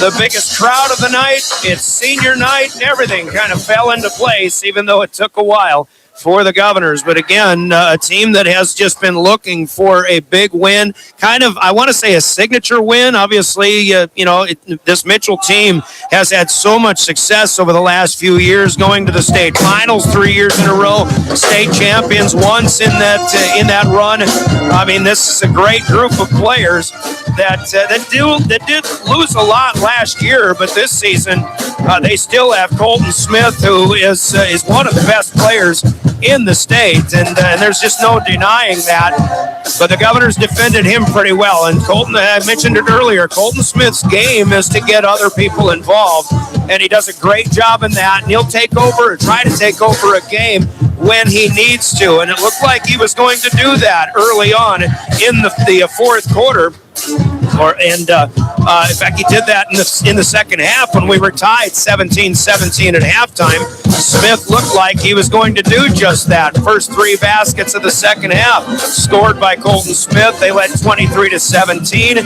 The biggest crowd of the night. It's senior night. Everything kind of fell into place, even though it took a while for the Governors. But again, a team that has just been looking for a big win, kind of, I want to say a signature win. Obviously, this Mitchell team has had so much success over the last few years, going to the state finals 3 years in a row, state champions once in that run. I mean, this is a great group of players that did lose a lot last year, but this season they still have Colton Smith, who is one of the best players in the state, and there's just no denying that. But the Governors defended him pretty well, and Colton, I mentioned it earlier, Colton Smith's game is to get other people involved, and he does a great job in that, and he'll take over or try to take over a game when he needs to, and it looked like he was going to do that early on in the fourth quarter. In fact, he did that in the second half when we were tied 17-17 at halftime. Smith looked like he was going to do just that. First 3 baskets of the second half scored by Colton Smith. They led 23-17,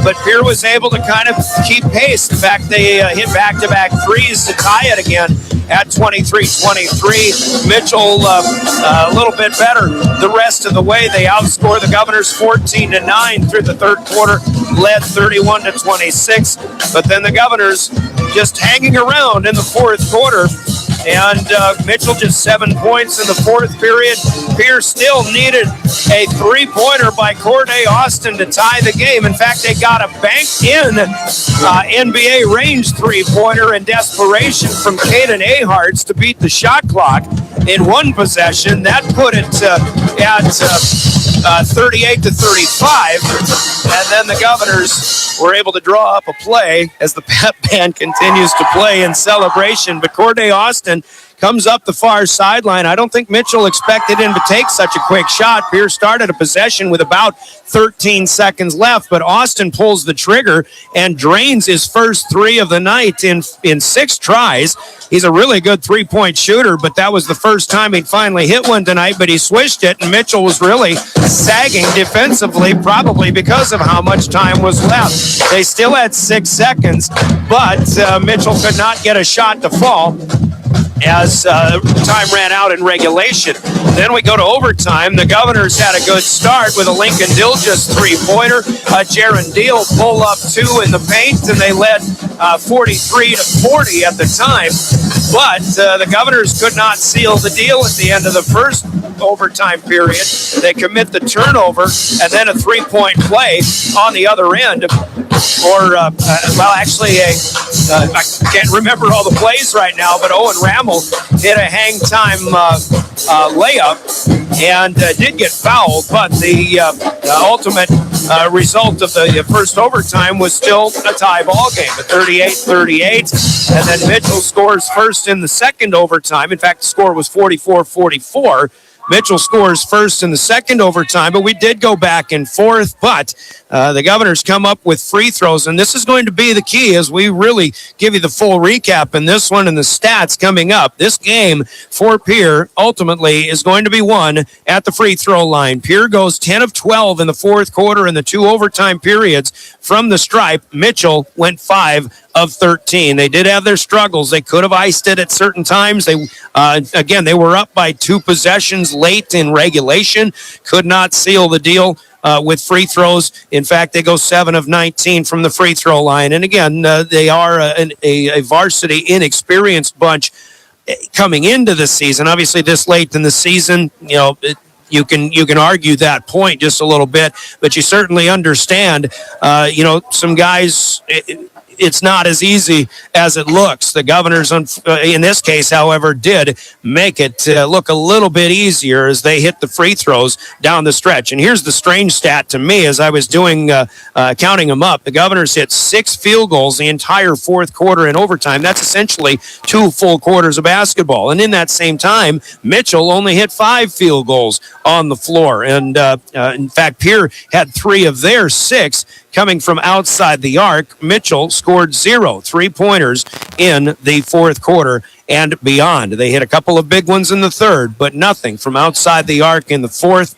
but Pierre was able to kind of keep pace. In fact, they hit back-to-back threes to tie it again at 23-23. Mitchell a little bit better the rest of the way. They outscored the Governors 14-9 through the third quarter, led 31-26. But then the Governors just hanging around in the fourth quarter. And Mitchell just 7 points in the fourth period. Pierre still needed a three-pointer by Corday Austin to tie the game. In fact, they got a banked-in NBA range three-pointer in desperation from Caden Aharts to beat the shot clock in one possession. That put it at 38-35. And then the Governors were able to draw up a play as the pep band continues to play in celebration. But Corday Austin comes up the far sideline. I don't think Mitchell expected him to take such a quick shot. Pierre started a possession with about 13 seconds left, but Austin pulls the trigger and drains his first three of the night in 6 tries. He's a really good three-point shooter, but that was the first time he'd finally hit one tonight, but he swished it, and Mitchell was really sagging defensively, probably because of how much time was left. They still had 6 seconds, but Mitchell could not get a shot to fall as time ran out in regulation. Then we go to overtime. The Governors had a good start with a Lincoln Dilgis three-pointer. Jaron Deal pull up 2 in the paint, and they led 43-40 at the time. But the Governors could not seal the deal at the end of the first overtime period. They commit the turnover, and then a three-point play on the other end. I can't remember all the plays right now, but Owen Rammel hit a hang time layup and did get fouled, but the ultimate result of the first overtime was still a tie ball game at 38-38, and then Mitchell scores first in the second overtime. In fact, the score was 44-44. Mitchell scores first in the second overtime, but we did go back and forth. But the Governors come up with free throws, and this is going to be the key as we really give you the full recap in this one and the stats coming up. This game for Pierre ultimately is going to be won at the free throw line. Pierre goes 10 of 12 in the fourth quarter in the 2 overtime periods from the stripe. Mitchell went 5 of 13. They did have their struggles. They could have iced it at certain times. They were up by 2 possessions late in regulation, could not seal the deal with free throws. In fact, they go 7 of 19 from the free throw line. And again, they are a varsity inexperienced bunch coming into the season. Obviously, this late in the season, you can argue that point just a little bit, but you certainly understand, some guys. It's not as easy as it looks. The Governors, in this case, however, did make it look a little bit easier as they hit the free throws down the stretch. And here's the strange stat to me as I was doing counting them up. The Governors hit 6 field goals the entire fourth quarter in overtime. That's essentially 2 full quarters of basketball. And in that same time, Mitchell only hit 5 field goals on the floor. And in fact, Pierre had 3 of their 6 coming from outside the arc. Mitchell scored 0 3-pointers in the fourth quarter and beyond. They hit a couple of big ones in the third, but nothing from outside the arc in the fourth.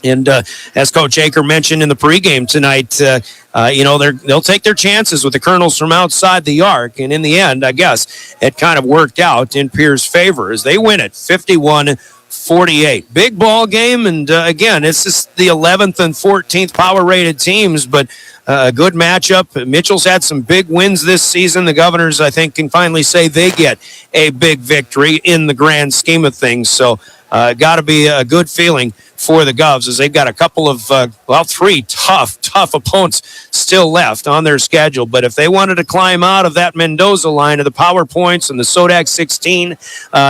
And as Coach Aker mentioned in the pregame tonight, they'll take their chances with the Kernels from outside the arc. And in the end, I guess it kind of worked out in Pierre's favor as they win it 51-48. Big ball game, and again, it's just the 11th and 14th power-rated teams, but a good matchup. Mitchell's had some big wins this season. The Governors, I think, can finally say they get a big victory in the grand scheme of things. So got to be a good feeling for the Govs as they've got a couple of, 3 tough opponents still left on their schedule. But if they wanted to climb out of that Mendoza line of the power points and the Sodak 16,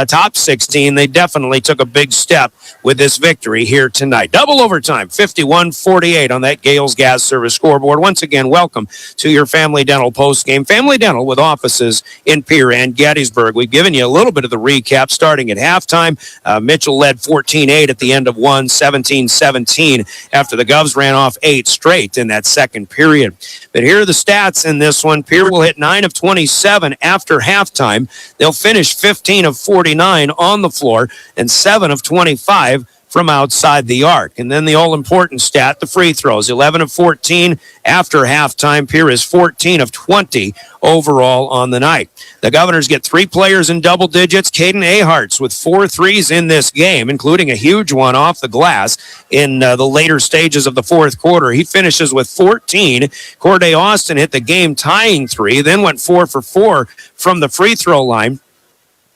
top 16, they definitely took a big step with this victory here tonight. Double overtime, 51-48 on that Gales Gas Service scoreboard. Once again, welcome to your Family Dental postgame. Family Dental with offices in Pierre and Gettysburg. We've given you a little bit of the recap starting at halftime. Mitchell led 14-8 at the end of 1, 17-17 after the Govs ran off 8 straight in that second period. But here are the stats in this one. Pierre will hit 9 of 27 after halftime. They'll finish 15 of 49 on the floor and 7 of 25 from outside the arc. And then the all-important stat, the free throws, 11 of 14 after halftime. Pierre is 14 of 20 overall on the night. The Governors get 3 players in double digits. Caden Aharts with 4 threes in this game, including a huge one off the glass in the later stages of the fourth quarter. He finishes with 14. Corday Austin hit the game-tying 3, then went 4 for 4 from the free throw line.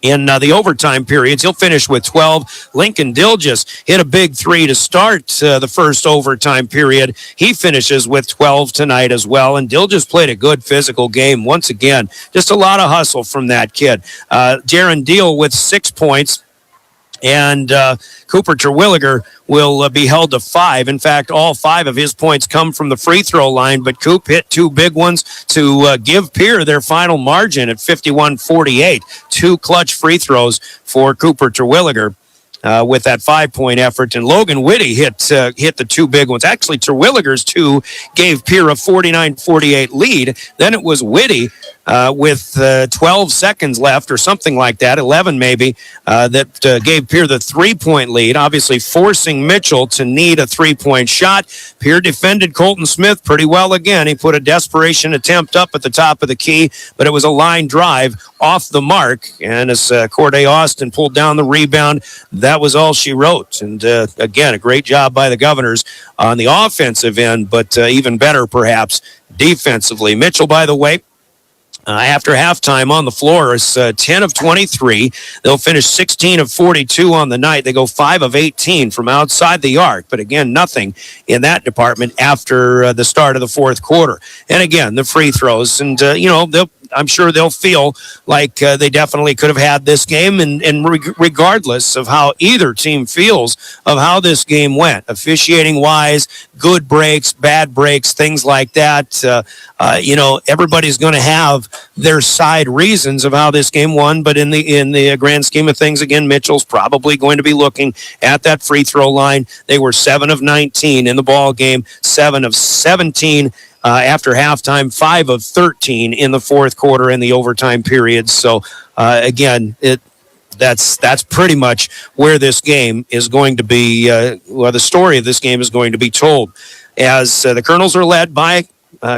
In the overtime periods, he'll finish with 12. Lincoln Dilgis hit a big 3 to start the first overtime period. He finishes with 12 tonight as well. And Dilgis played a good physical game once again. Just a lot of hustle from that kid. Jaron Deal with 6 points. And Cooper Terwilliger will be held to 5. In fact, all 5 of his points come from the free throw line, but Coop hit 2 big ones to give Pierre their final margin at 51-48. 2 clutch free throws for Cooper Terwilliger. With that 5-point effort, and Logan Whitty hit the 2 big ones. Actually, Terwilliger's 2 gave Pierre a 49-48 lead. Then it was Whitty with 12 seconds left or something like that, 11 maybe, that gave Pierre the 3-point lead, obviously forcing Mitchell to need a 3-point shot. Pierre defended Colton Smith pretty well again. He put a desperation attempt up at the top of the key, but it was a line drive off the mark, and as Corday Austin pulled down the rebound, that was all she wrote. And again, a great job by the Governors on the offensive end, but even better perhaps defensively. Mitchell, by the way, after halftime on the floor is 10 of 23. They'll finish 16 of 42 on the night. They go 5 of 18 from outside the arc. But again, nothing in that department after the start of the fourth quarter. And again, the free throws. And, I'm sure they'll feel like they definitely could have had this game, and regardless of how either team feels of how this game went, officiating-wise, good breaks, bad breaks, things like that, everybody's going to have their side reasons of how this game won, but in the grand scheme of things, again, Mitchell's probably going to be looking at that free throw line. They were 7 of 19 in the ball game, 7 of 17 after halftime, 5 of 13 in the fourth quarter in the overtime period. So, again, that's pretty much where this game is going to be, the story of this game is going to be told. As the Kernels are led by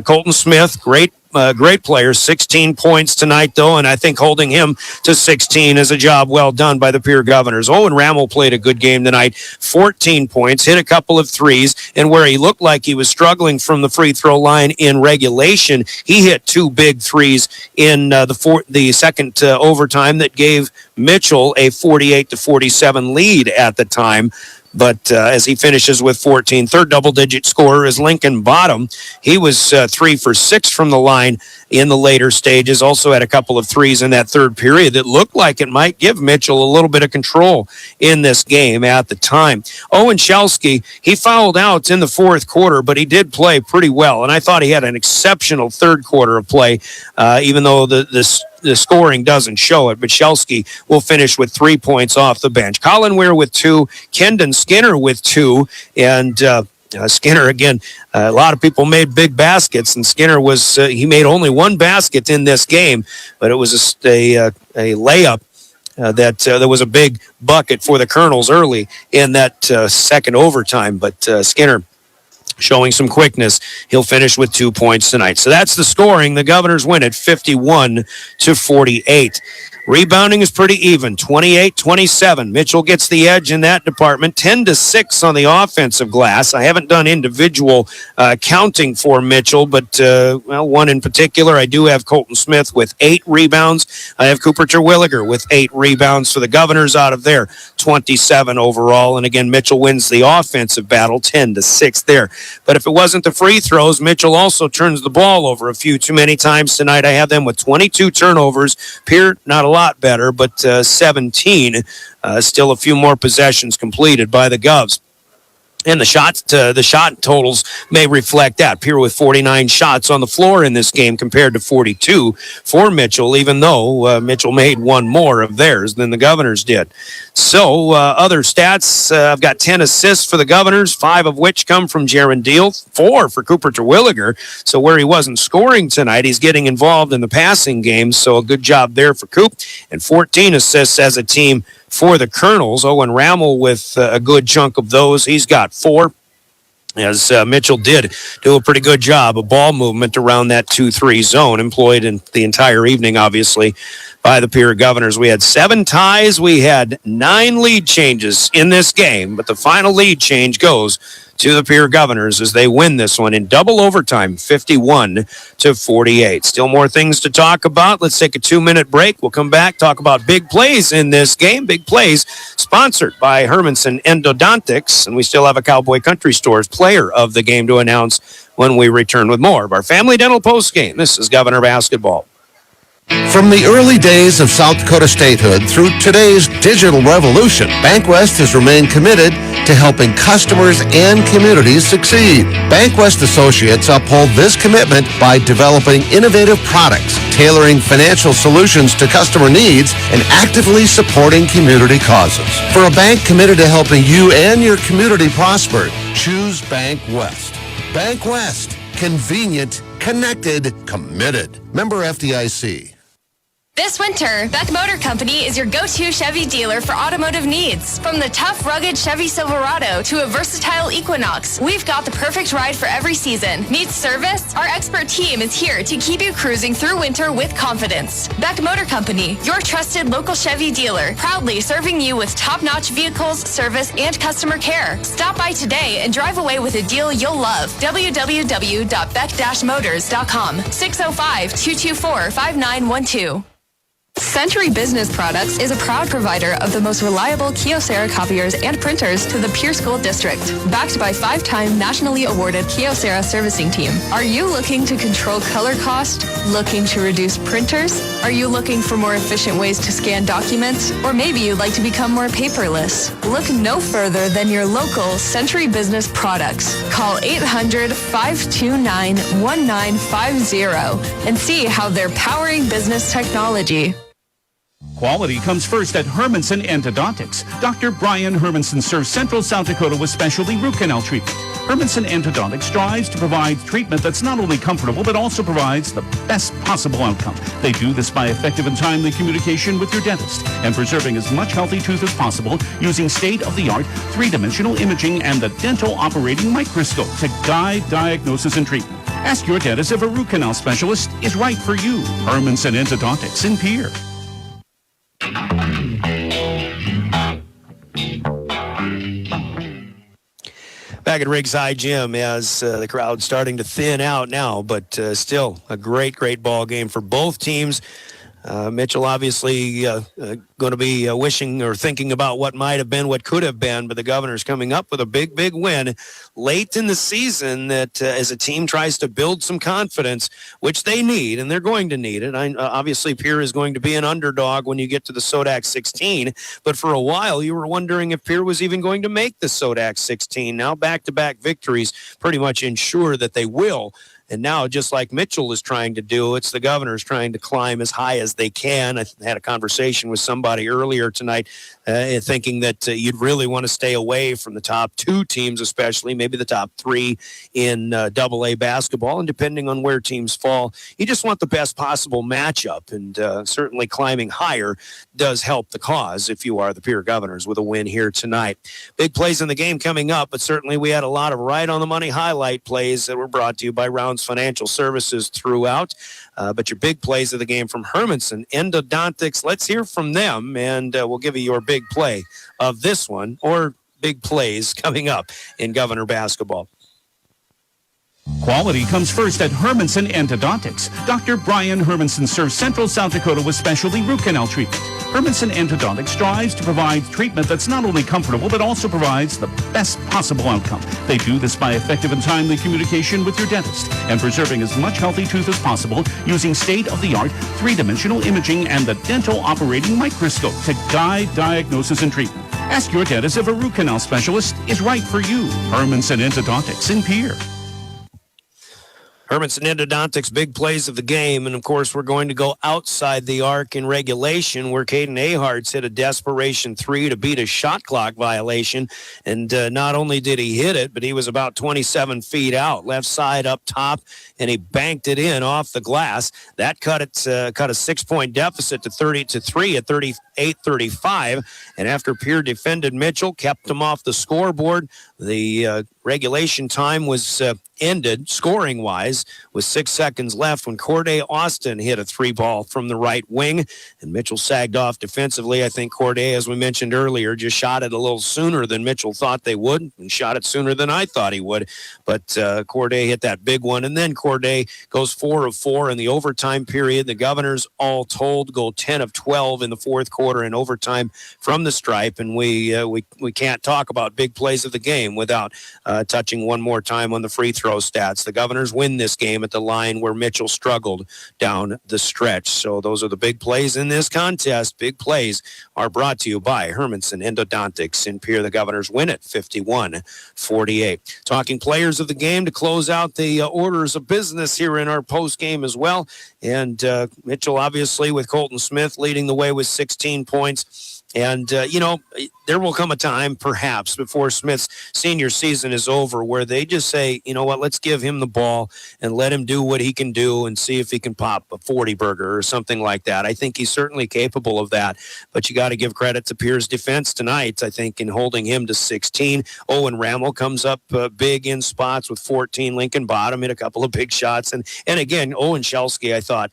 Colton Smith, great player, 16 points tonight, though, and I think holding him to 16 is a job well done by the Pierre Governors. Owen Rammel played a good game tonight, 14 points, hit a couple of threes, and where he looked like he was struggling from the free throw line in regulation, he hit 2 big threes in the second overtime that gave Mitchell a 48-47 lead at the time. But as he finishes with 14, third double-digit scorer is Lincoln Bottom. He was 3 for 6 from the line in the later stages. Also had a couple of threes in that third period that looked like it might give Mitchell a little bit of control in this game at the time. Owen Shelsky, he fouled out in the fourth quarter, but he did play pretty well. And I thought he had an exceptional third quarter of play, even though the scoring doesn't show it, but Shelsky will finish with 3 points off the bench. Colin Weir with 2, Kendon Skinner with 2, and Skinner, again, a lot of people made big baskets, and Skinner he made only 1 basket in this game, but it was a layup that there was a big bucket for the Kernels early in that second overtime, but Skinner showing some quickness. He'll finish with 2 points tonight. So that's the scoring. The Governors win at 51-48. Rebounding is pretty even, 28-27. Mitchell gets the edge in that department, 10-6 on the offensive glass. I haven't done individual counting for Mitchell, but one in particular, I do have Colton Smith with 8 rebounds. I have Cooper Terwilliger with 8 rebounds for the Governors out of there, 27 overall. And again, Mitchell wins the offensive battle, 10-6 there. But if it wasn't the free throws, Mitchell also turns the ball over a few too many times tonight. I have them with 22 turnovers. Pierre, not a lot better, but 17. Still a few more possessions completed by the Govs. And the shot totals may reflect that. Pierre with 49 shots on the floor in this game compared to 42 for Mitchell, even though Mitchell made 1 more of theirs than the Governors did. So other stats, I've got 10 assists for the Governors, 5 of which come from Jaron Deal, 4 for Cooper Terwilliger. So where he wasn't scoring tonight, he's getting involved in the passing game. So a good job there for Coop. And 14 assists as a team for the Kernels. Owen Rammel with a good chunk of those. He's got 4. As Mitchell did do a pretty good job of ball movement around that 2-3 zone, employed in the entire evening, obviously, by the Pierre Governors. We had 7 ties. We had 9 lead changes in this game, but the final lead change goes to the Pierre Governors as they win this one in double overtime, 51-48. Still more things to talk about. Let's take a 2-minute break. We'll come back, talk about big plays in this game. Big plays sponsored by Hermanson Endodontics, and we still have a Cowboy Country Stores player of the game to announce when we return with more of our Family Dental Post Game. This is Governor Basketball. From the early days of South Dakota statehood through today's digital revolution, BankWest has remained committed to helping customers and communities succeed. BankWest Associates uphold this commitment by developing innovative products, tailoring financial solutions to customer needs, and actively supporting community causes. For a bank committed to helping you and your community prosper, choose BankWest. BankWest. Convenient, connected, committed. Member FDIC. This winter, Beck Motor Company is your go-to Chevy dealer for automotive needs. From the tough, rugged Chevy Silverado to a versatile Equinox, we've got the perfect ride for every season. Needs service? Our expert team is here to keep you cruising through winter with confidence. Beck Motor Company, your trusted local Chevy dealer, proudly serving you with top-notch vehicles, service, and customer care. Stop by today and drive away with a deal you'll love. www.beck-motors.com, 605-224-5912. Century Business Products is a proud provider of the most reliable Kyocera copiers and printers to the Pierre School District. Backed by 5-time nationally awarded Kyocera servicing team. Are you looking to control color cost? Looking to reduce printers? Are you looking for more efficient ways to scan documents? Or maybe you'd like to become more paperless? Look no further than your local Century Business Products. Call 800-529-1950 and see how they're powering business technology. Quality comes first at Hermanson Endodontics. Dr. Brian Hermanson serves Central South Dakota with specialty root canal treatment. Hermanson Endodontics strives to provide treatment that's not only comfortable, but also provides the best possible outcome. They do this by effective and timely communication with your dentist and preserving as much healthy tooth as possible using state-of-the-art three-dimensional imaging and the dental operating microscope to guide diagnosis and treatment. Ask your dentist if a root canal specialist is right for you. Hermanson Endodontics in Pierre. Back at Ringside Gym as the crowd's starting to thin out now, but still a great ball game for both teams. Mitchell obviously going to be wishing or thinking about what might have been, what could have been, but the Governors coming up with a big win late in the season that as a team tries to build some confidence, which they need, and they're going to need it. Obviously, Pierre is going to be an underdog when you get to the Sodak 16, but for a while you were wondering if Pierre was even going to make the Sodak 16. Now back-to-back victories pretty much ensure that they will. And now, just like Mitchell is trying to do, it's the Governors trying to climb as high as they can. I had a conversation with somebody earlier tonight thinking that you'd really want to stay away from the top two teams, especially maybe the top three in AA basketball. And depending on where teams fall, you just want the best possible matchup. And certainly climbing higher does help the cause if you are the Pierre Governors with a win here tonight. Big plays in the game coming up, but certainly we had a lot of right-on-the-money highlight plays that were brought to you by Rounds Financial Services throughout. But your big plays of the game from Hermanson Endodontics, let's hear from them, and we'll give you your big play of this one or big plays coming up in Governor basketball. Quality comes first at Hermanson Endodontics. Dr. Brian Hermanson serves Central South Dakota with specialty root canal treatment. Hermanson Endodontics strives to provide treatment that's not only comfortable, but also provides the best possible outcome. They do this by effective and timely communication with your dentist and preserving as much healthy tooth as possible using state-of-the-art three-dimensional imaging and the dental operating microscope to guide diagnosis and treatment. Ask your dentist if a root canal specialist is right for you. Hermanson Endodontics in Pierre. Hermanson Endodontics, big plays of the game. And, of course, we're going to go outside the arc in regulation where Caden Ahart's hit a desperation three to beat a shot clock violation. And not only did he hit it, but he was about 27 feet out, left side up top, and he banked it in off the glass. That cut a 6-point deficit to 30-3 at 38-35. And after Pierre defended Mitchell, kept him off the scoreboard, the regulation time was ended scoring-wise with 6 seconds left when Corday Austin hit a three-ball from the right wing, and Mitchell sagged off defensively. I think Corday, as we mentioned earlier, just shot it a little sooner than Mitchell thought they would and shot it sooner than I thought he would. But Corday hit that big one, and then Corday goes 4 of 4 in the overtime period. The Governors, all told, go 10 of 12 in the fourth quarter in overtime from the stripe, and we can't talk about big plays of the game game without touching one more time on the free throw stats. The Governors win this game at the line where Mitchell struggled down the stretch. So those are the big plays in this contest. Big plays are brought to you by Hermanson Endodontics in Pierre. The Governors win it 51-48. Talking players of the game to close out the orders of business here in our post game as well. And Mitchell, obviously, with Colton Smith leading the way with 16 points. And, there will come a time, perhaps, before Smith's senior season is over where they just say, you know what, let's give him the ball and let him do what he can do and see if he can pop a 40 burger or something like that. I think he's certainly capable of that. But you got to give credit to Pierre's defense tonight, I think, in holding him to 16. Owen Rammel comes up big in spots with 14. Lincoln Bottom hit a couple of big shots. And again, Owen Shelsky, I thought,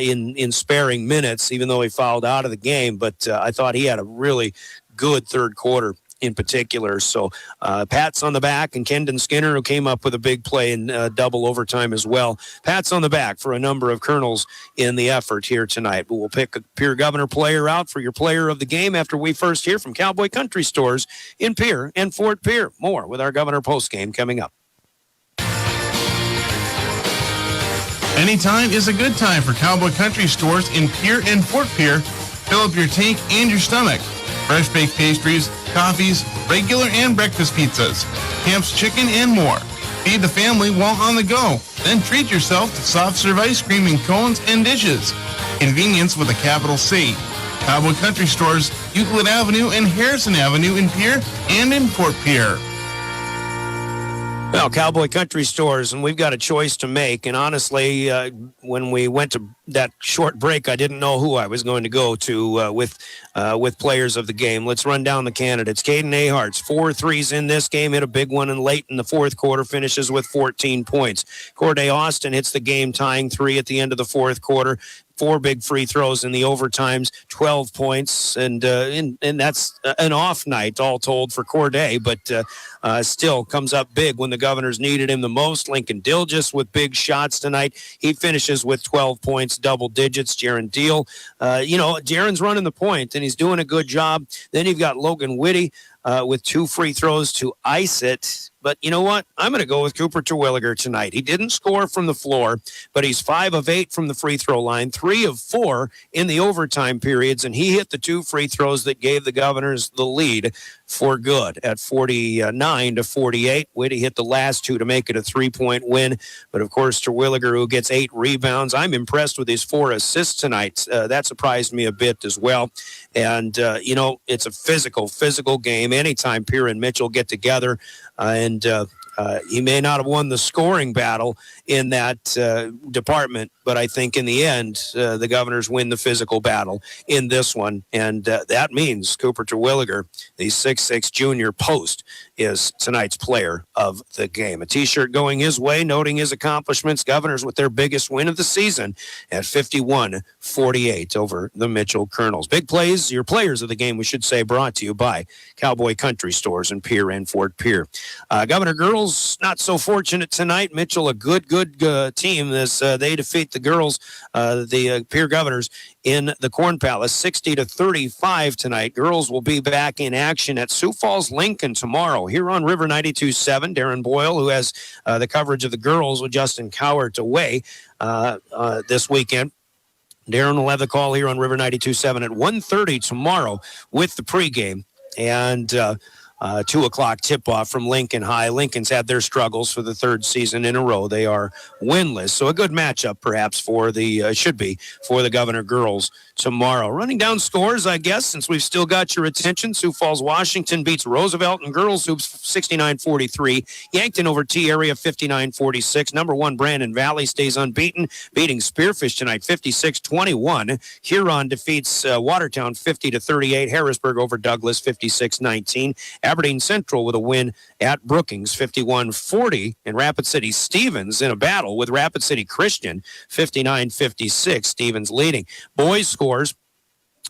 in sparing minutes, even though he fouled out of the game, but I thought he had a really good third quarter in particular. So pats on the back, and Kendon Skinner, who came up with a big play in double overtime as well. Pats on the back for a number of Kernels in the effort here tonight. But we'll pick a Pierre Governor player out for your player of the game after we first hear from Cowboy Country Stores in Pierre and Fort Pierre. More with our Governor postgame coming up. Anytime is a good time for Cowboy Country Stores in Pierre and Fort Pierre. Fill up your tank and your stomach. Fresh baked pastries, coffees, regular and breakfast pizzas, Camp's chicken, and more. Feed the family while on the go. Then treat yourself to soft serve ice cream in cones and dishes. Convenience with a capital C. Cowboy Country Stores, Euclid Avenue and Harrison Avenue in Pierre and in Fort Pierre. Well, Cowboy Country Stores, and we've got a choice to make. And honestly, when we went to that short break, I didn't know who I was going to go to with players of the game. Let's run down the candidates. Caden Aharts, 4 threes in this game, hit a big one, and late in the fourth quarter finishes with 14 points. Corday Austin hits the game-tying 3 at the end of the fourth quarter. 4 big free throws in the overtimes, 12 points, and that's an off night all told for Corday, but still comes up big when the Governors needed him the most. Lincoln Dilgis with big shots tonight. He finishes with 12 points, double digits. Jaron Deal, Jaron's running the point, and he's doing a good job. Then you've got Logan Whitty with 2 free throws to ice it. But you know what? I'm going to go with Cooper Terwilliger tonight. He didn't score from the floor, but he's 5 of 8 from the free throw line, 3 of 4 in the overtime periods, and he hit the 2 free throws that gave the Governors the lead for good at 49-48. Whitty hit the last 2 to make it a 3-point win. But of course, Terwilliger, who gets 8 rebounds. I'm impressed with his 4 assists tonight. That surprised me a bit as well. And, it's a physical game. Anytime Pierre and Mitchell get together, he may not have won the scoring battle in that department, but I think in the end, the Governors win the physical battle in this one. And that means Cooper Terwilliger, the 6'6 junior post, is tonight's player of the game. A T-shirt going his way, noting his accomplishments. Governors with their biggest win of the season at 51-48 over the Mitchell Kernels. Big plays, your players of the game, we should say, brought to you by Cowboy Country Stores in Pierre and Fort Pierre. Governor girls, not so fortunate tonight. Mitchell, a good team as they defeat the girls, the Pierre Governors, in the Corn Palace, 60-35 tonight. Girls will be back in action at Sioux Falls, Lincoln tomorrow. Here on River 92.7, Darren Boyle, who has the coverage of the girls with Justin Cowart away this weekend. Darren will have the call here on River 92.7 at 1:30 tomorrow with the pregame. And 2 o'clock tip-off from Lincoln High. Lincoln's had their struggles for the 3rd season in a row. They are winless. So a good matchup, perhaps, for the Governor girls tomorrow. Running down scores, I guess, since we've still got your attention. Sioux Falls, Washington beats Roosevelt in girls hoops 69-43. Yankton over T-Area 59-46. Number 1, Brandon Valley stays unbeaten, beating Spearfish tonight 56-21. Huron defeats Watertown 50-38. Harrisburg over Douglas 56-19. Aberdeen Central with a win at Brookings 51-40. And Rapid City Stevens in a battle with Rapid City Christian 59-56. Stevens leading. Boys scores.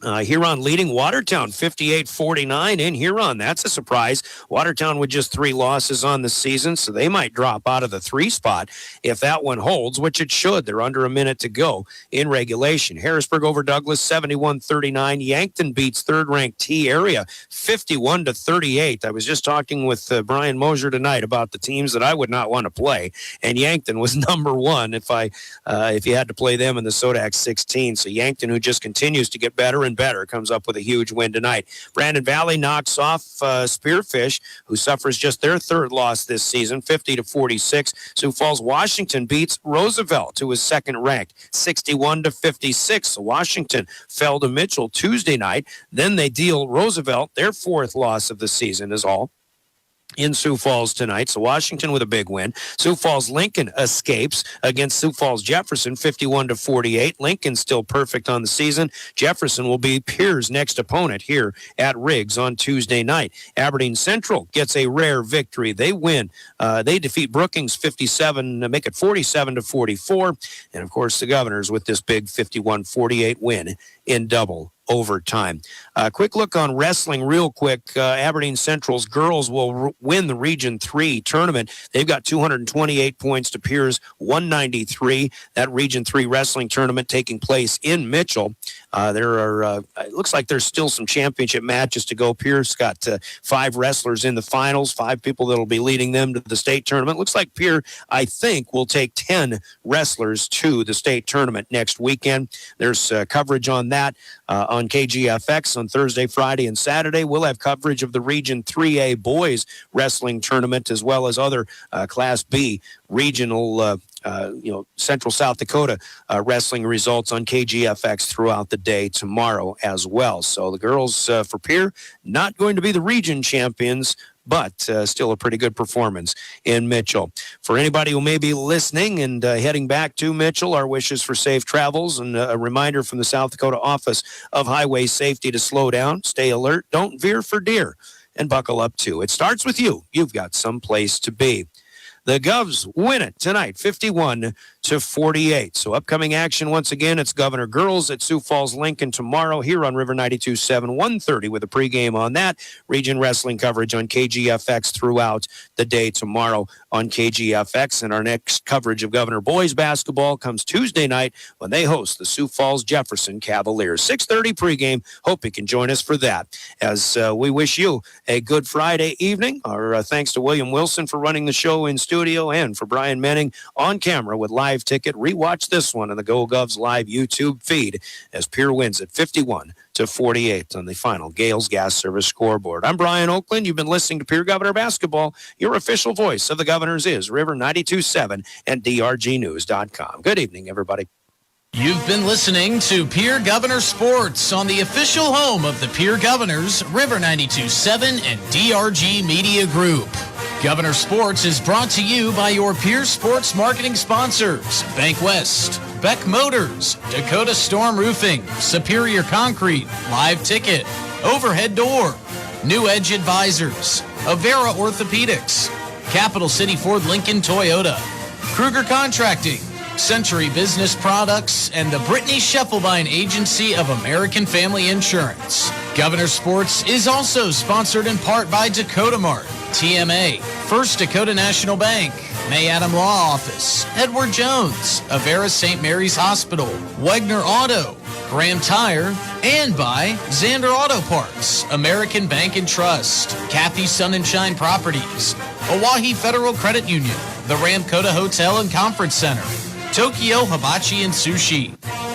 Huron leading Watertown 58-49 in Huron. That's a surprise. Watertown with just 3 losses on the season, so they might drop out of the 3 spot if that one holds, which it should. They're under a minute to go in regulation. Harrisburg over Douglas 71-39. Yankton beats third-ranked T area 51-38. I was just talking with Brian Mosier tonight about the teams that I would not want to play, and Yankton was number 1 if you had to play them in the Sodax 16. So Yankton, who just continues to get better and better, comes up with a huge win tonight. Brandon Valley knocks off Spearfish, who suffers just their 3rd loss this season, 50-46. Sioux Falls Washington beats Roosevelt, who is 2nd ranked, 61-56. So Washington fell to Mitchell Tuesday night. Then they deal Roosevelt their 4th loss of the season is all in Sioux Falls tonight. So Washington with a big win. Sioux Falls Lincoln escapes against Sioux Falls Jefferson 51-48. Lincoln still perfect on the season. Jefferson will be Pierre's next opponent here at Riggs on Tuesday night. Aberdeen Central gets a rare victory. They win. They defeat Brookings 57 to make it 47-44. And of course the Governors with this big 51-48 win in double overtime. Quick look on wrestling real quick. Aberdeen Central's girls will win the Region 3 tournament. They've got 228 points to Pierre's 193. That Region 3 wrestling tournament taking place in Mitchell. It looks like there's still some championship matches to go. Pierre's got 5 wrestlers in the finals, 5 people that'll be leading them to the state tournament. Looks like Pierre, I think, will take 10 wrestlers to the state tournament next weekend. There's coverage on that on KGFX on Thursday, Friday, and Saturday. We'll have coverage of the Region 3A boys wrestling tournament as well as other Class B regional Central South Dakota wrestling results on KGFX throughout the day tomorrow as well. So the girls for Pierre, not going to be the region champions, but still a pretty good performance in Mitchell. For anybody who may be listening and heading back to Mitchell, our wishes for safe travels and a reminder from the South Dakota Office of Highway Safety to slow down, stay alert, don't veer for deer, and buckle up too. It starts with you. You've got some place to be. The Govs win it tonight, 51-48. So upcoming action once again, it's Governor Girls at Sioux Falls Lincoln tomorrow here on River 92.7, 1:30 with a pregame on that. Region wrestling coverage on KGFX throughout the day tomorrow on KGFX. And our next coverage of Governor Boys basketball comes Tuesday night when they host the Sioux Falls Jefferson Cavaliers. 6:30 pregame. Hope you can join us for that. As we wish you a good Friday evening. Our thanks to William Wilson for running the show in studio and for Brian Menning on camera with Live Ticket. Rewatch this one on the Go Govs live YouTube feed as Pierre wins at 51-48 on the final Gales Gas Service scoreboard. I'm Brian Oakland. You've been listening to Pierre Governor Basketball. Your official voice of the Governors is River 92.7 and drgnews.com. Good evening, everybody. You've been listening to Pierre Governor Sports on the official home of the Pierre Governors, River 92.7 and DRG Media Group. Governor Sports is brought to you by your Pierre Sports marketing sponsors, Bank West, Beck Motors, Dakota Storm Roofing, Superior Concrete, Live Ticket, Overhead Door, New Edge Advisors, Avera Orthopedics, Capital City Ford Lincoln Toyota, Kruger Contracting, Century Business Products, and the Brittany Scheffelbein Agency of American Family Insurance. Governor Sports is also sponsored in part by Dakota Mart, TMA, First Dakota National Bank, May Adam Law Office, Edward Jones, Avera St. Mary's Hospital, Wegner Auto, Graham Tire, and by Xander Auto Parts, American Bank and Trust, Kathy Sun and Shine Properties, Oahe Federal Credit Union, the Ramkota Hotel and Conference Center, Tokyo Hibachi and Sushi,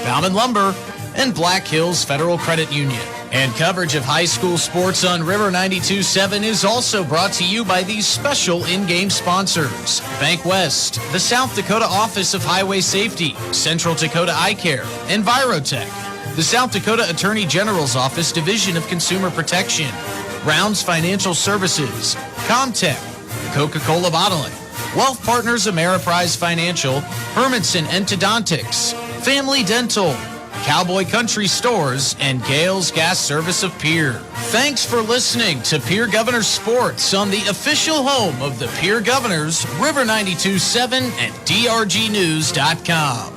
Bauman Lumber, and Black Hills Federal Credit Union. And coverage of high school sports on River 92.7 is also brought to you by these special in-game sponsors. Bank West, the South Dakota Office of Highway Safety, Central Dakota Eye Care, Envirotech, the South Dakota Attorney General's Office Division of Consumer Protection, Rounds Financial Services, Comtech, Coca-Cola Bottling, Wealth Partners Ameriprise Financial, Hermanson Endodontics, Family Dental, Cowboy Country Stores, and Gales Gas Service of Pierre. Thanks for listening to Pierre Governor Sports on the official home of the Pierre Governors, River 92.7 and drgnews.com.